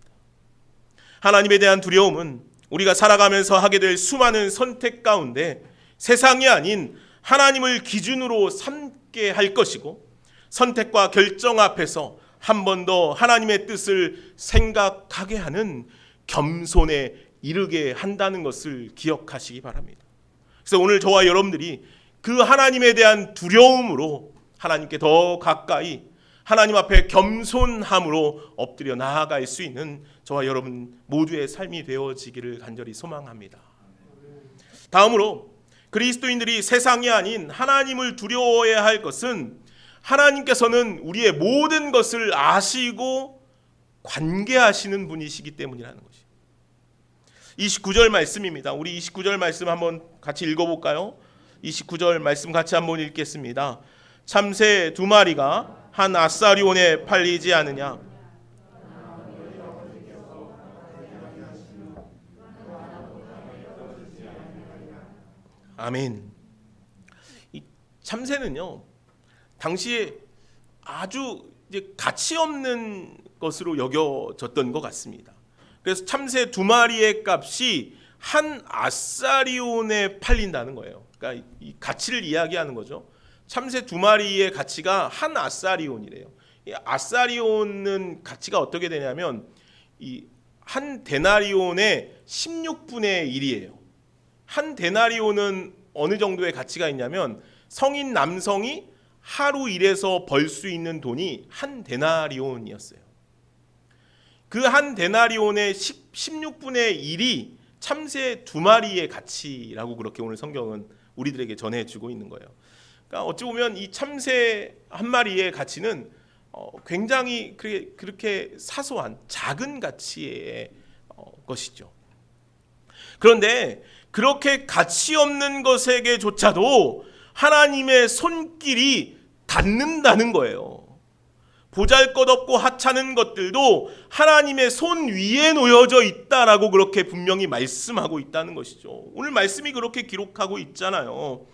하나님에 대한 두려움은 우리가 살아가면서 하게 될 수많은 선택 가운데 세상이 아닌 하나님을 기준으로 삼게 할 것이고, 선택과 결정 앞에서 한 번 더 하나님의 뜻을 생각하게 하는 겸손에 이르게 한다는 것을 기억하시기 바랍니다. 그래서 오늘 저와 여러분들이 그 하나님에 대한 두려움으로 하나님께 더 가까이 하나님 앞에 겸손함으로 엎드려 나아갈 수 있는 저와 여러분 모두의 삶이 되어지기를 간절히 소망합니다. 다음으로 그리스도인들이 세상이 아닌 하나님을 두려워해야 할 것은 하나님께서는 우리의 모든 것을 아시고 관계하시는 분이시기 때문이라는 것이죠. 29절 말씀입니다. 우리 29절 말씀 한번 같이 읽어볼까요? 29절 말씀 같이 한번 읽겠습니다. 참새 2마리가 한 아사리온에 팔리지 않으냐? 아멘. 이 참새는요, 당시에 아주 이제 가치 없는 것으로 여겨졌던 것 같습니다. 그래서 참새 2마리의 값이 한 아사리온에 팔린다는 거예요. 그러니까 이 가치를 이야기하는 거죠. 참새 2마리의 가치가 한 아사리온이래요. 이 아사리온은 가치가 어떻게 되냐면 이 한 데나리온의 16분의 1이에요. 한 데나리온은 어느 정도의 가치가 있냐면 성인 남성이 하루 일해서 벌 수 있는 돈이 한 데나리온이었어요. 그 한 데나리온의 16분의 1이 참새 2마리의 가치라고 그렇게 오늘 성경은 우리들에게 전해주고 있는 거예요. 그러니까 어찌 보면 이 참새 한 마리의 가치는 굉장히 그렇게 사소한 작은 가치의 것이죠. 그런데 그렇게 가치 없는 것에게조차도 하나님의 손길이 닿는다는 거예요. 보잘것없고 하찮은 것들도 하나님의 손 위에 놓여져 있다라고 그렇게 분명히 말씀하고 있다는 것이죠. 오늘 말씀이 그렇게 기록하고 있잖아요.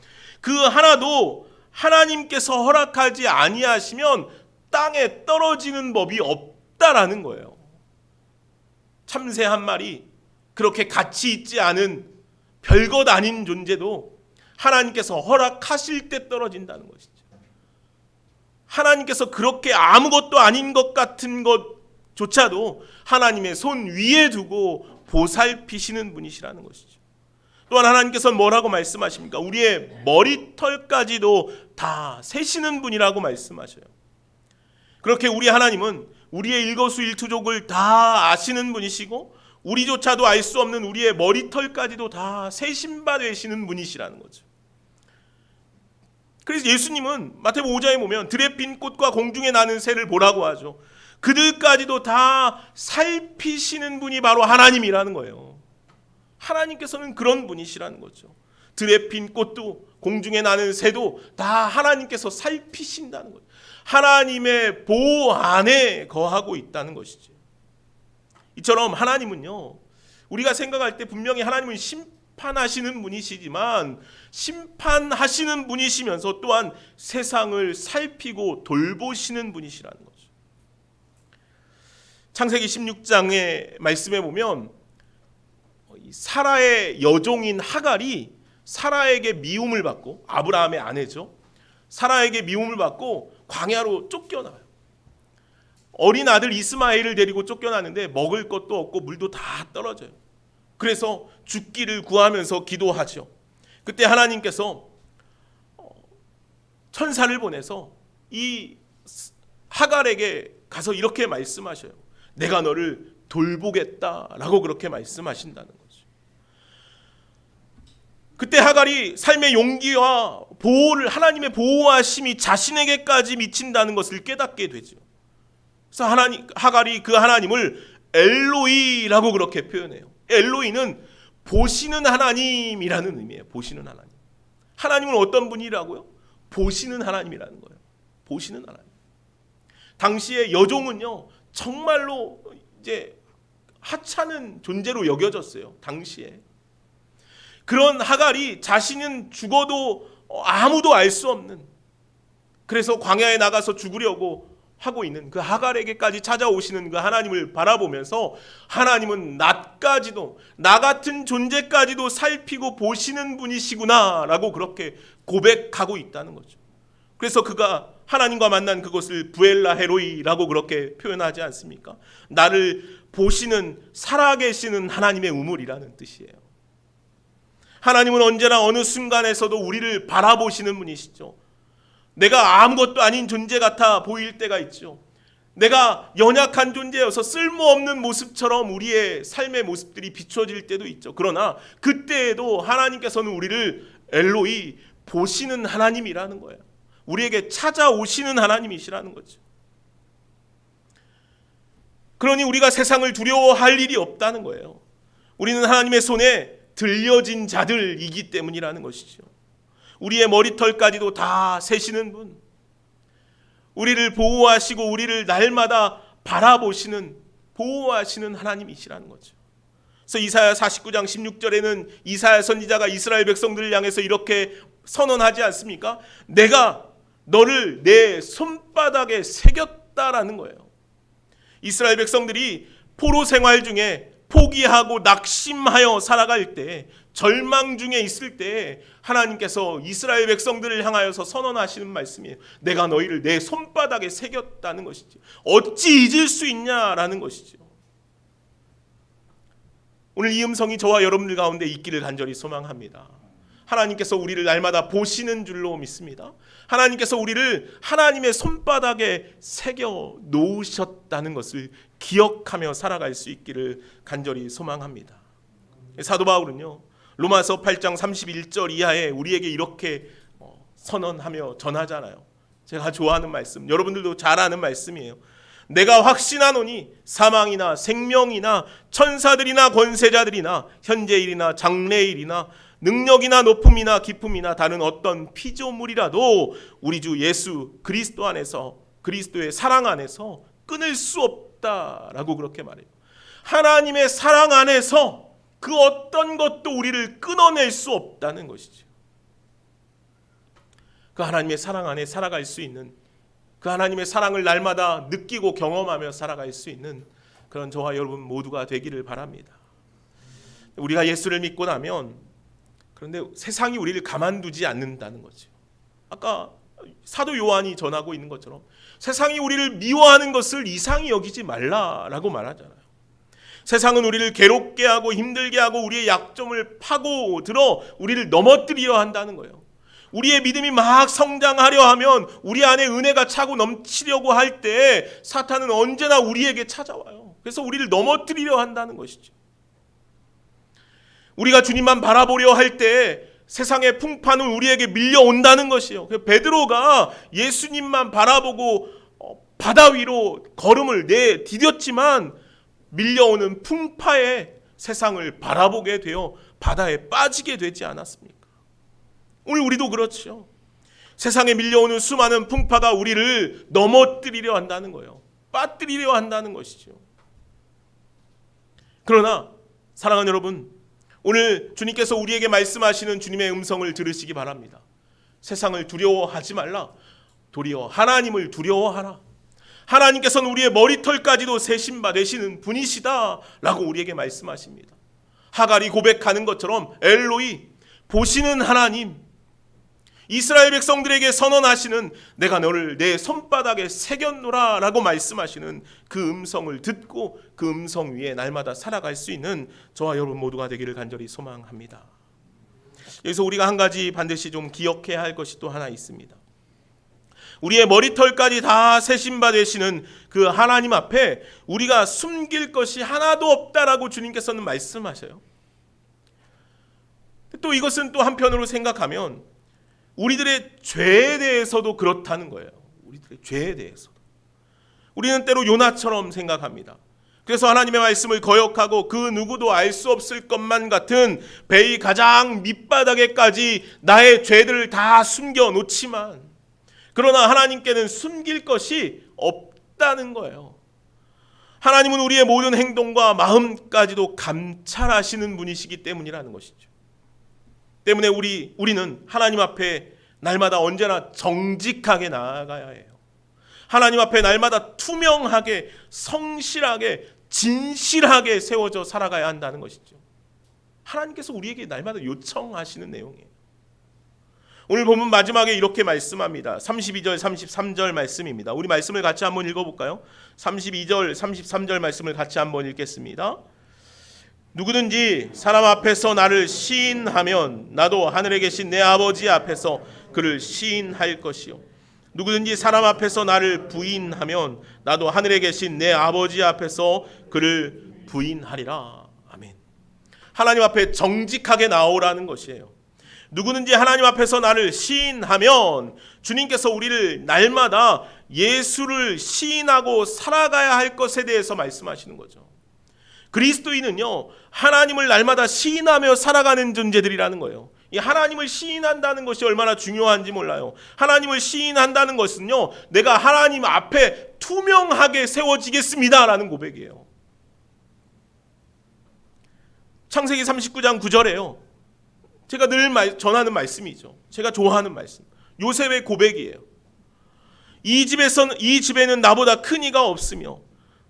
그 하나도 하나님께서 허락하지 아니하시면 땅에 떨어지는 법이 없다라는 거예요. 참새 한 마리, 그렇게 가치 있지 않은 별것 아닌 존재도 하나님께서 허락하실 때 떨어진다는 것이죠. 하나님께서 그렇게 아무것도 아닌 것 같은 것조차도 하나님의 손 위에 두고 보살피시는 분이시라는 것이죠. 또한 하나님께서는 뭐라고 말씀하십니까? 우리의 머리털까지도 다 세시는 분이라고 말씀하셔요. 그렇게 우리 하나님은 우리의 일거수일투족을 다 아시는 분이시고 우리조차도 알 수 없는 우리의 머리털까지도 다 세신 바 되시는 분이시라는 거죠. 그래서 예수님은 마태복음 5장에 보면 들에 핀 꽃과 공중에 나는 새를 보라고 하죠. 그들까지도 다 살피시는 분이 바로 하나님이라는 거예요. 하나님께서는 그런 분이시라는 거죠. 들에 핀 꽃도 공중에 나는 새도 다 하나님께서 살피신다는 거죠. 하나님의 보호 안에 거하고 있다는 것이죠. 이처럼 하나님은요, 우리가 생각할 때 분명히 하나님은 심판하시는 분이시지만 심판하시는 분이시면서 또한 세상을 살피고 돌보시는 분이시라는 거죠. 창세기 16장의 말씀에 보면 사라의 여종인 하갈이 사라에게 미움을 받고, 아브라함의 아내죠, 사라에게 미움을 받고 광야로 쫓겨나요. 어린 아들 이스마엘을 데리고 쫓겨나는데 먹을 것도 없고 물도 다 떨어져요. 그래서 죽기를 구하면서 기도하죠. 그때 하나님께서 천사를 보내서 이 하갈에게 가서 이렇게 말씀하셔요. 내가 너를 돌보겠다라고 그렇게 말씀하신다는 거죠. 그때 하갈이 삶의 용기와 보호를, 하나님의 보호하심이 자신에게까지 미친다는 것을 깨닫게 되죠. 그래서 하갈이 그 하나님을 엘로이라고 그렇게 표현해요. 엘로이는 보시는 하나님이라는 의미예요. 보시는 하나님. 하나님은 어떤 분이라고요? 보시는 하나님이라는 거예요. 보시는 하나님. 당시의 여종은요, 정말로 이제 하찮은 존재로 여겨졌어요. 당시에. 그런 하갈이 자신은 죽어도 아무도 알 수 없는, 그래서 광야에 나가서 죽으려고 하고 있는 그 하갈에게까지 찾아오시는 그 하나님을 바라보면서 하나님은 낮까지도, 나 같은 존재까지도 살피고 보시는 분이시구나 라고 그렇게 고백하고 있다는 거죠. 그래서 그가 하나님과 만난 그것을 부엘라 헤로이라고 그렇게 표현하지 않습니까? 나를 보시는, 살아계시는 하나님의 우물이라는 뜻이에요. 하나님은 언제나 어느 순간에서도 우리를 바라보시는 분이시죠. 내가 아무것도 아닌 존재 같아 보일 때가 있죠. 내가 연약한 존재여서 쓸모없는 모습처럼 우리의 삶의 모습들이 비춰질 때도 있죠. 그러나 그때에도 하나님께서는 우리를 엘로이, 보시는 하나님이라는 거예요. 우리에게 찾아오시는 하나님이시라는 거죠. 그러니 우리가 세상을 두려워할 일이 없다는 거예요. 우리는 하나님의 손에 들려진 자들이기 때문이라는 것이죠. 우리의 머리털까지도 다 세시는 분, 우리를 보호하시고 우리를 날마다 바라보시는, 보호하시는 하나님이시라는 거죠. 그래서 이사야 49장 16절에는 이사야 선지자가 이스라엘 백성들을 향해서 이렇게 선언하지 않습니까? 내가 너를 내 손바닥에 새겼다라는 거예요. 이스라엘 백성들이 포로 생활 중에 포기하고 낙심하여 살아갈 때, 절망 중에 있을 때 하나님께서 이스라엘 백성들을 향하여서 선언하시는 말씀이에요. 내가 너희를 내 손바닥에 새겼다는 것이지. 어찌 잊을 수 있냐라는 것이죠. 오늘 이 음성이 저와 여러분들 가운데 있기를 간절히 소망합니다. 하나님께서 우리를 날마다 보시는 줄로 믿습니다. 하나님께서 우리를 하나님의 손바닥에 새겨 놓으셨다는 것을 기억하며 살아갈 수 있기를 간절히 소망합니다. 사도 바울은요, 로마서 8장 31절 이하에 우리에게 이렇게 선언하며 전하잖아요. 제가 좋아하는 말씀, 여러분들도 잘 아는 말씀이에요. 내가 확신하노니 사망이나 생명이나 천사들이나 권세자들이나 현재일이나 장래일이나 능력이나 높음이나 깊음이나 다른 어떤 피조물이라도 우리 주 예수 그리스도 안에서, 그리스도의 사랑 안에서 끊을 수 없다라고 그렇게 말해요. 하나님의 사랑 안에서 그 어떤 것도 우리를 끊어낼 수 없다는 것이죠. 그 하나님의 사랑 안에 살아갈 수 있는, 그 하나님의 사랑을 날마다 느끼고 경험하며 살아갈 수 있는 그런 저와 여러분 모두가 되기를 바랍니다. 우리가 예수를 믿고 나면, 그런데 세상이 우리를 가만두지 않는다는 거죠. 아까 사도 요한이 전하고 있는 것처럼 세상이 우리를 미워하는 것을 이상히 여기지 말라라고 말하잖아요. 세상은 우리를 괴롭게 하고 힘들게 하고 우리의 약점을 파고들어 우리를 넘어뜨리려 한다는 거예요. 우리의 믿음이 막 성장하려 하면, 우리 안에 은혜가 차고 넘치려고 할 때 사탄은 언제나 우리에게 찾아와요. 그래서 우리를 넘어뜨리려 한다는 것이죠. 우리가 주님만 바라보려 할 때 세상의 풍파는 우리에게 밀려온다는 것이에요. 베드로가 예수님만 바라보고 바다 위로 걸음을 내디뎠지만 밀려오는 풍파에 세상을 바라보게 되어 바다에 빠지게 되지 않았습니까? 오늘 우리도 그렇죠. 세상에 밀려오는 수많은 풍파가 우리를 넘어뜨리려 한다는 거예요. 빠뜨리려 한다는 것이죠. 그러나 사랑하는 여러분, 오늘 주님께서 우리에게 말씀하시는 주님의 음성을 들으시기 바랍니다. 세상을 두려워하지 말라. 도리어 하나님을 두려워하라. 하나님께서는 우리의 머리털까지도 세심바 되시는 분이시다라고 우리에게 말씀하십니다. 하갈이 고백하는 것처럼 엘로이, 보시는 하나님, 이스라엘 백성들에게 선언하시는 내가 너를 내 손바닥에 새겼노라 라고 말씀하시는 그 음성을 듣고 그 음성 위에 날마다 살아갈 수 있는 저와 여러분 모두가 되기를 간절히 소망합니다. 여기서 우리가 한 가지 반드시 좀 기억해야 할 것이 또 하나 있습니다. 우리의 머리털까지 다 세신 바 되시는 그 하나님 앞에 우리가 숨길 것이 하나도 없다라고 주님께서는 말씀하셔요. 또 이것은 또 한편으로 생각하면 우리들의 죄에 대해서도 그렇다는 거예요. 우리들의 죄에 대해서도. 우리는 때로 요나처럼 생각합니다. 그래서 하나님의 말씀을 거역하고 그 누구도 알 수 없을 것만 같은 배의 가장 밑바닥에까지 나의 죄들을 다 숨겨놓지만 그러나 하나님께는 숨길 것이 없다는 거예요. 하나님은 우리의 모든 행동과 마음까지도 감찰하시는 분이시기 때문이라는 것이죠. 때문에 우리는 하나님 앞에 날마다 언제나 정직하게 나아가야 해요. 하나님 앞에 날마다 투명하게, 성실하게, 진실하게 세워져 살아가야 한다는 것이죠. 하나님께서 우리에게 날마다 요청하시는 내용이에요. 오늘 본문 마지막에 이렇게 말씀합니다. 32절, 33절 말씀입니다. 우리 말씀을 같이 한번 읽어볼까요? 32절, 33절 말씀을 같이 한번 읽겠습니다. 누구든지 사람 앞에서 나를 시인하면 나도 하늘에 계신 내 아버지 앞에서 그를 시인할 것이요. 누구든지 사람 앞에서 나를 부인하면 나도 하늘에 계신 내 아버지 앞에서 그를 부인하리라. 아멘. 하나님 앞에 정직하게 나오라는 것이에요. 누구든지 하나님 앞에서 나를 시인하면 주님께서 우리를 날마다 예수를 시인하고 살아가야 할 것에 대해서 말씀하시는 거죠. 그리스도인은요, 하나님을 날마다 시인하며 살아가는 존재들이라는 거예요. 이 하나님을 시인한다는 것이 얼마나 중요한지 몰라요. 하나님을 시인한다는 것은요, 내가 하나님 앞에 투명하게 세워지겠습니다라는 고백이에요. 창세기 39장 9절에요. 제가 늘 전하는 말씀이죠. 제가 좋아하는 말씀. 요셉의 고백이에요. 이 집에는 나보다 큰 이가 없으며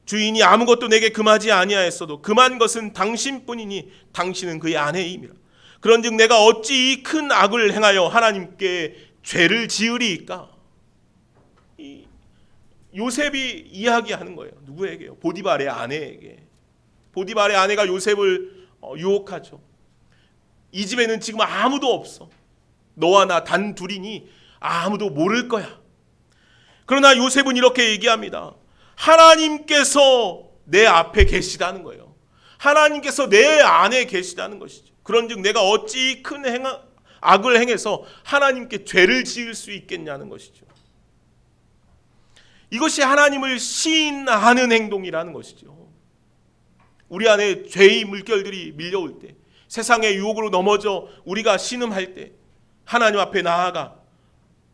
주인이 아무것도 내게 금하지 아니하였어도 금한 것은 당신뿐이니 당신은 그의 아내임이라. 그런즉 내가 어찌 이 큰 악을 행하여 하나님께 죄를 지으리이까? 요셉이 이야기하는 거예요. 누구에게요? 보디발의 아내에게. 보디발의 아내가 요셉을 유혹하죠. 이 집에는 지금 아무도 없어. 너와 나 단 둘이니 아무도 모를 거야. 그러나 요셉은 이렇게 얘기합니다. 하나님께서 내 앞에 계시다는 거예요. 하나님께서 내 안에 계시다는 것이죠. 그런즉 내가 어찌 큰 악을 행해서 하나님께 죄를 지을 수 있겠냐는 것이죠. 이것이 하나님을 시인하는 행동이라는 것이죠. 우리 안에 죄의 물결들이 밀려올 때, 세상의 유혹으로 넘어져 우리가 신음할 때 하나님 앞에 나아가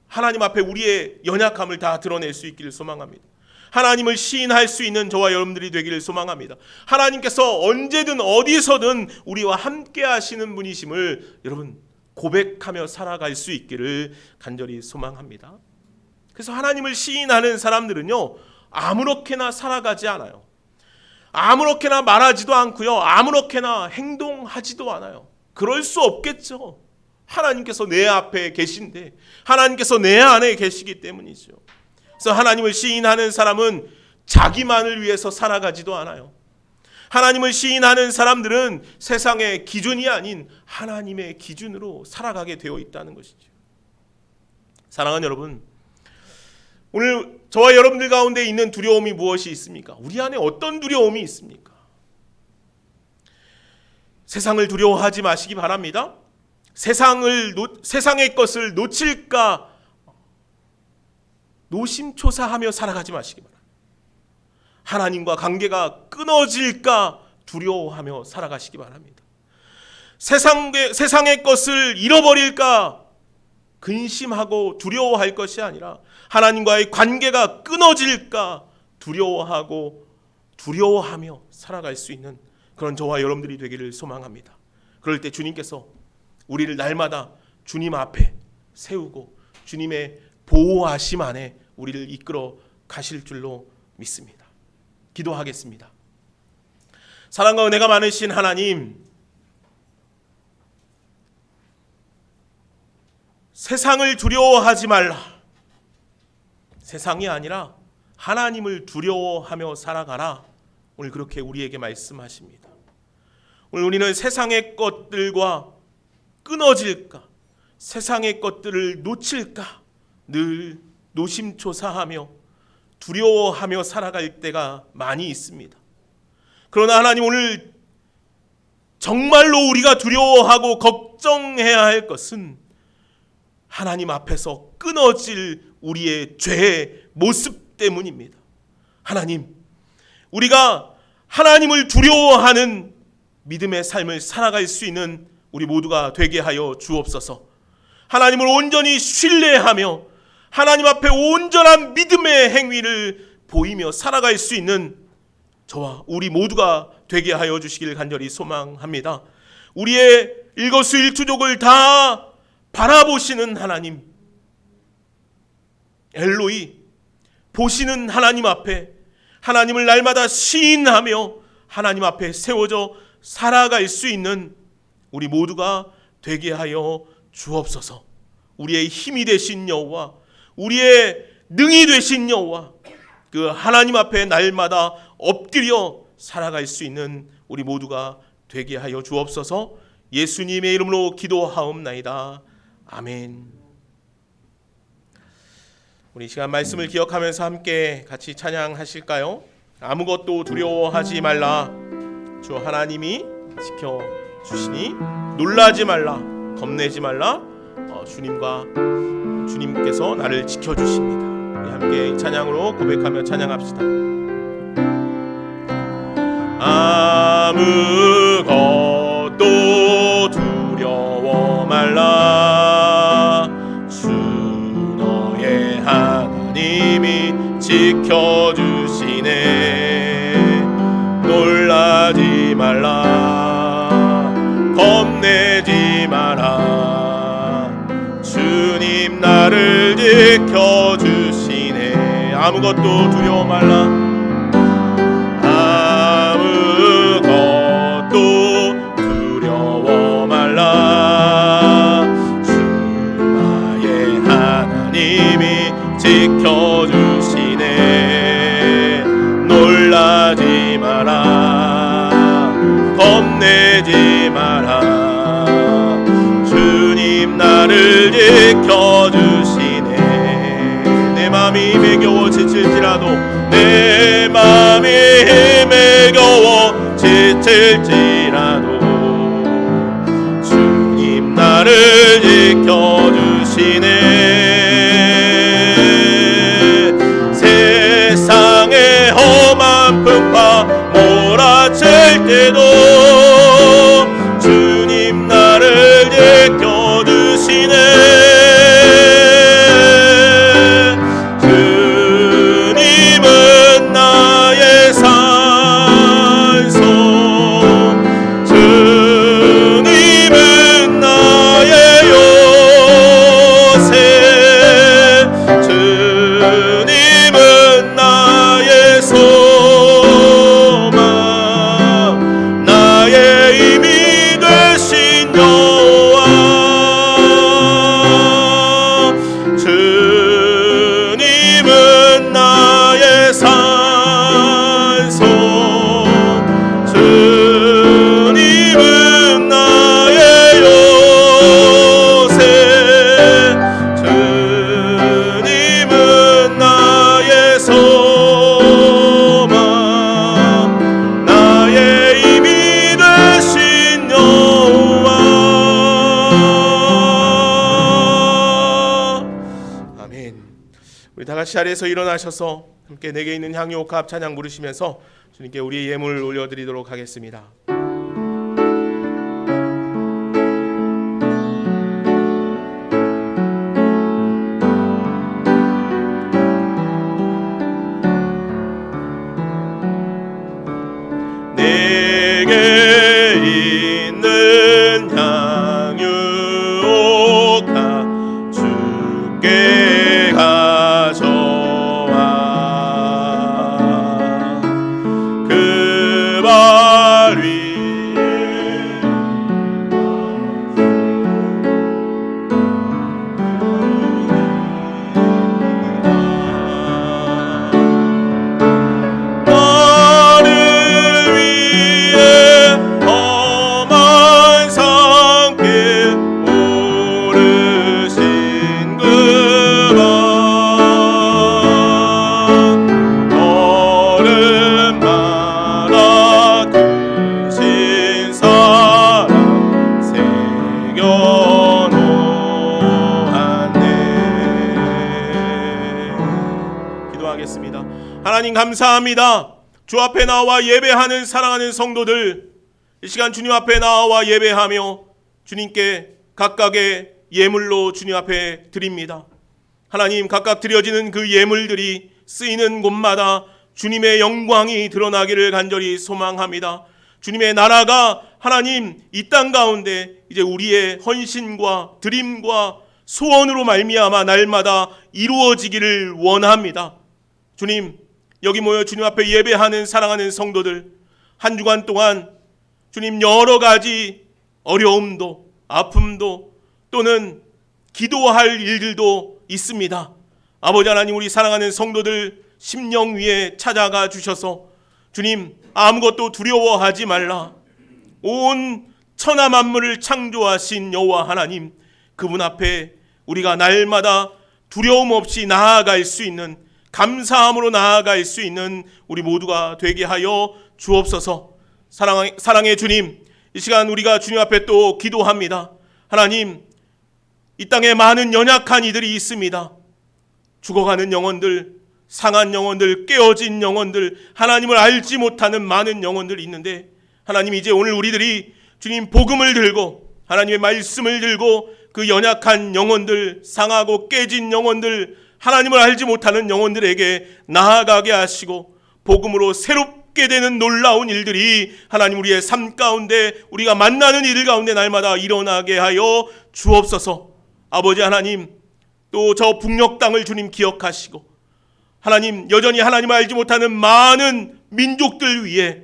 하나님 앞에 우리의 연약함을 다 드러낼 수 있기를 소망합니다. 하나님을 시인할 수 있는 저와 여러분들이 되기를 소망합니다. 하나님께서 언제든 어디서든 우리와 함께 하시는 분이심을 여러분 고백하며 살아갈 수 있기를 간절히 소망합니다. 그래서 하나님을 시인하는 사람들은요, 아무렇게나 살아가지 않아요. 아무렇게나 말하지도 않고요, 아무렇게나 행동하지도 않아요. 그럴 수 없겠죠. 하나님께서 내 앞에 계신데, 하나님께서 내 안에 계시기 때문이죠. 그래서 하나님을 시인하는 사람은 자기만을 위해서 살아가지도 않아요. 하나님을 시인하는 사람들은 세상의 기준이 아닌 하나님의 기준으로 살아가게 되어 있다는 것이죠. 사랑하는 여러분, 오늘 저와 여러분들 가운데 있는 두려움이 무엇이 있습니까? 우리 안에 어떤 두려움이 있습니까? 세상을 두려워하지 마시기 바랍니다. 세상의 것을 놓칠까 노심초사하며 살아가지 마시기 바랍니다. 하나님과 관계가 끊어질까 두려워하며 살아가시기 바랍니다. 세상의 것을 잃어버릴까 근심하고 두려워할 것이 아니라 하나님과의 관계가 끊어질까 두려워하며 살아갈 수 있는 그런 저와 여러분들이 되기를 소망합니다. 그럴 때 주님께서 우리를 날마다 주님 앞에 세우고 주님의 보호하심 안에 우리를 이끌어 가실 줄로 믿습니다. 기도하겠습니다. 사랑과 은혜가 많으신 하나님, 세상을 두려워하지 말라. 세상이 아니라 하나님을 두려워하며 살아가라. 오늘 그렇게 우리에게 말씀하십니다. 오늘 우리는 세상의 것들과 끊어질까, 세상의 것들을 놓칠까 늘 노심초사하며 두려워하며 살아갈 때가 많이 있습니다. 그러나 하나님, 오늘 정말로 우리가 두려워하고 걱정해야 할 것은 하나님 앞에서 끊어질 우리의 죄의 모습 때문입니다. 하나님, 우리가 하나님을 두려워하는 믿음의 삶을 살아갈 수 있는 우리 모두가 되게 하여 주옵소서. 하나님을 온전히 신뢰하며 하나님 앞에 온전한 믿음의 행위를 보이며 살아갈 수 있는 저와 우리 모두가 되게 하여 주시길 간절히 소망합니다. 우리의 일거수일투족을 다 바라보시는 하나님, 엘로이, 보시는 하나님 앞에 하나님을 날마다 시인하며 하나님 앞에 세워져 살아갈 수 있는 우리 모두가 되게 하여 주옵소서. 우리의 힘이 되신 여호와, 우리의 능이 되신 여호와, 그 하나님 앞에 날마다 엎드려 살아갈 수 있는 우리 모두가 되게 하여 주옵소서. 예수님의 이름으로 기도하옵나이다. 아멘. 우리 시간 말씀을 기억하면서 함께 같이 찬양하실까요? 아무것도 두려워하지 말라. 주 하나님이 지켜주시니 놀라지 말라, 겁내지 말라. 주님께서 나를 지켜주십니다. 우리 함께 이 찬양으로 고백하며 찬양합시다. 아무것도 두려워 말라. 주 너의 하나님이 지켜주시네. 놀라지 말라, 겁내지 마라. 주님 나를 지켜주시네. 아무것도 두려워 말라. 아무것도 두려워 말라. 주 나의 하나님이 지켜주시네. 놀라지 마라, 겁내지 마라. 주님 나를 지켜주시네. 내 맘이 힘에 겨워 지칠지라도, 내 맘이 힘에 겨워 지칠지라도 주님 나를 지켜주시네. 세상의 험한 풍파 몰아칠 때도 주님 나를 지켜주시네. 주님은 나의 산소, 주님은 나의 요새, 주님은 나의 소망, 나의 힘이 되신 여호와. 주님은 나의 산소, 주님은 나의 요새, 주님은 나의 소망, 나의 힘이 되신 여호와. 아멘. 우리 다 같이 자리에서 일어나셔서 함께 내게 있는 향유옥합 찬양 부르시면서 주님께 우리의 예물을 올려드리도록 하겠습니다. 내게 있는 향유옥합 주께 가져와. 그 발 위 하나님 감사합니다. 주 앞에 나와 예배하는 사랑하는 성도들, 이 시간 주님 앞에 나와 예배하며 주님께 각각의 예물로 주님 앞에 드립니다. 하나님, 각각 드려지는 그 예물들이 쓰이는 곳마다 주님의 영광이 드러나기를 간절히 소망합니다. 주님의 나라가 하나님 이 땅 가운데 이제 우리의 헌신과 드림과 소원으로 말미암아 날마다 이루어지기를 원합니다. 주님, 여기 모여 주님 앞에 예배하는 사랑하는 성도들, 한 주간 동안 주님 여러 가지 어려움도 아픔도 또는 기도할 일들도 있습니다. 아버지 하나님, 우리 사랑하는 성도들 심령 위에 찾아가 주셔서 주님, 아무것도 두려워하지 말라. 온 천하 만물을 창조하신 여호와 하나님, 그분 앞에 우리가 날마다 두려움 없이 나아갈 수 있는, 감사함으로 나아갈 수 있는 우리 모두가 되게 하여 주옵소서. 사랑의 주님, 이 시간 우리가 주님 앞에 또 기도합니다. 하나님, 이 땅에 많은 연약한 이들이 있습니다. 죽어가는 영혼들, 상한 영혼들, 깨어진 영혼들, 하나님을 알지 못하는 많은 영혼들이 있는데, 하나님, 이제 오늘 우리들이 주님 복음을 들고 하나님의 말씀을 들고 그 연약한 영혼들, 상하고 깨진 영혼들, 하나님을 알지 못하는 영혼들에게 나아가게 하시고 복음으로 새롭게 되는 놀라운 일들이 하나님 우리의 삶 가운데, 우리가 만나는 일 가운데 날마다 일어나게 하여 주옵소서. 아버지 하나님, 또 저 북녘 땅을 주님 기억하시고 하나님, 여전히 하나님을 알지 못하는 많은 민족들 위해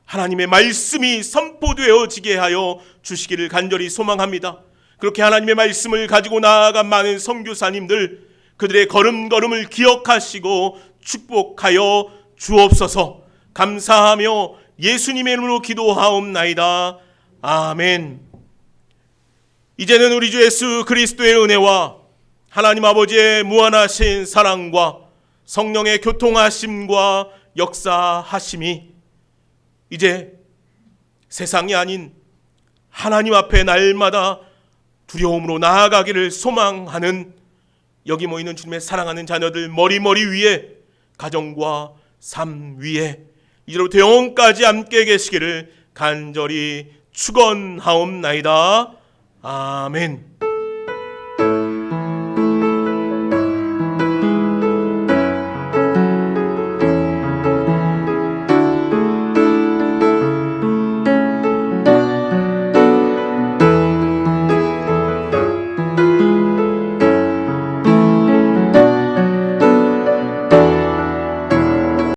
하나님의 말씀이 선포되어지게 하여 주시기를 간절히 소망합니다. 그렇게 하나님의 말씀을 가지고 나아간 많은 선교사님들, 그들의 걸음걸음을 기억하시고 축복하여 주옵소서. 감사하며 예수님의 이름으로 기도하옵나이다. 아멘. 이제는 우리 주 예수 그리스도의 은혜와 하나님 아버지의 무한하신 사랑과 성령의 교통하심과 역사하심이 이제 세상이 아닌 하나님 앞에 날마다 두려움으로 나아가기를 소망하는 여기 모이는 주님의 사랑하는 자녀들 머리 위에, 가정과 삶 위에 이제로부터 영원까지 함께 계시기를 간절히 축원하옵나이다. 아멘.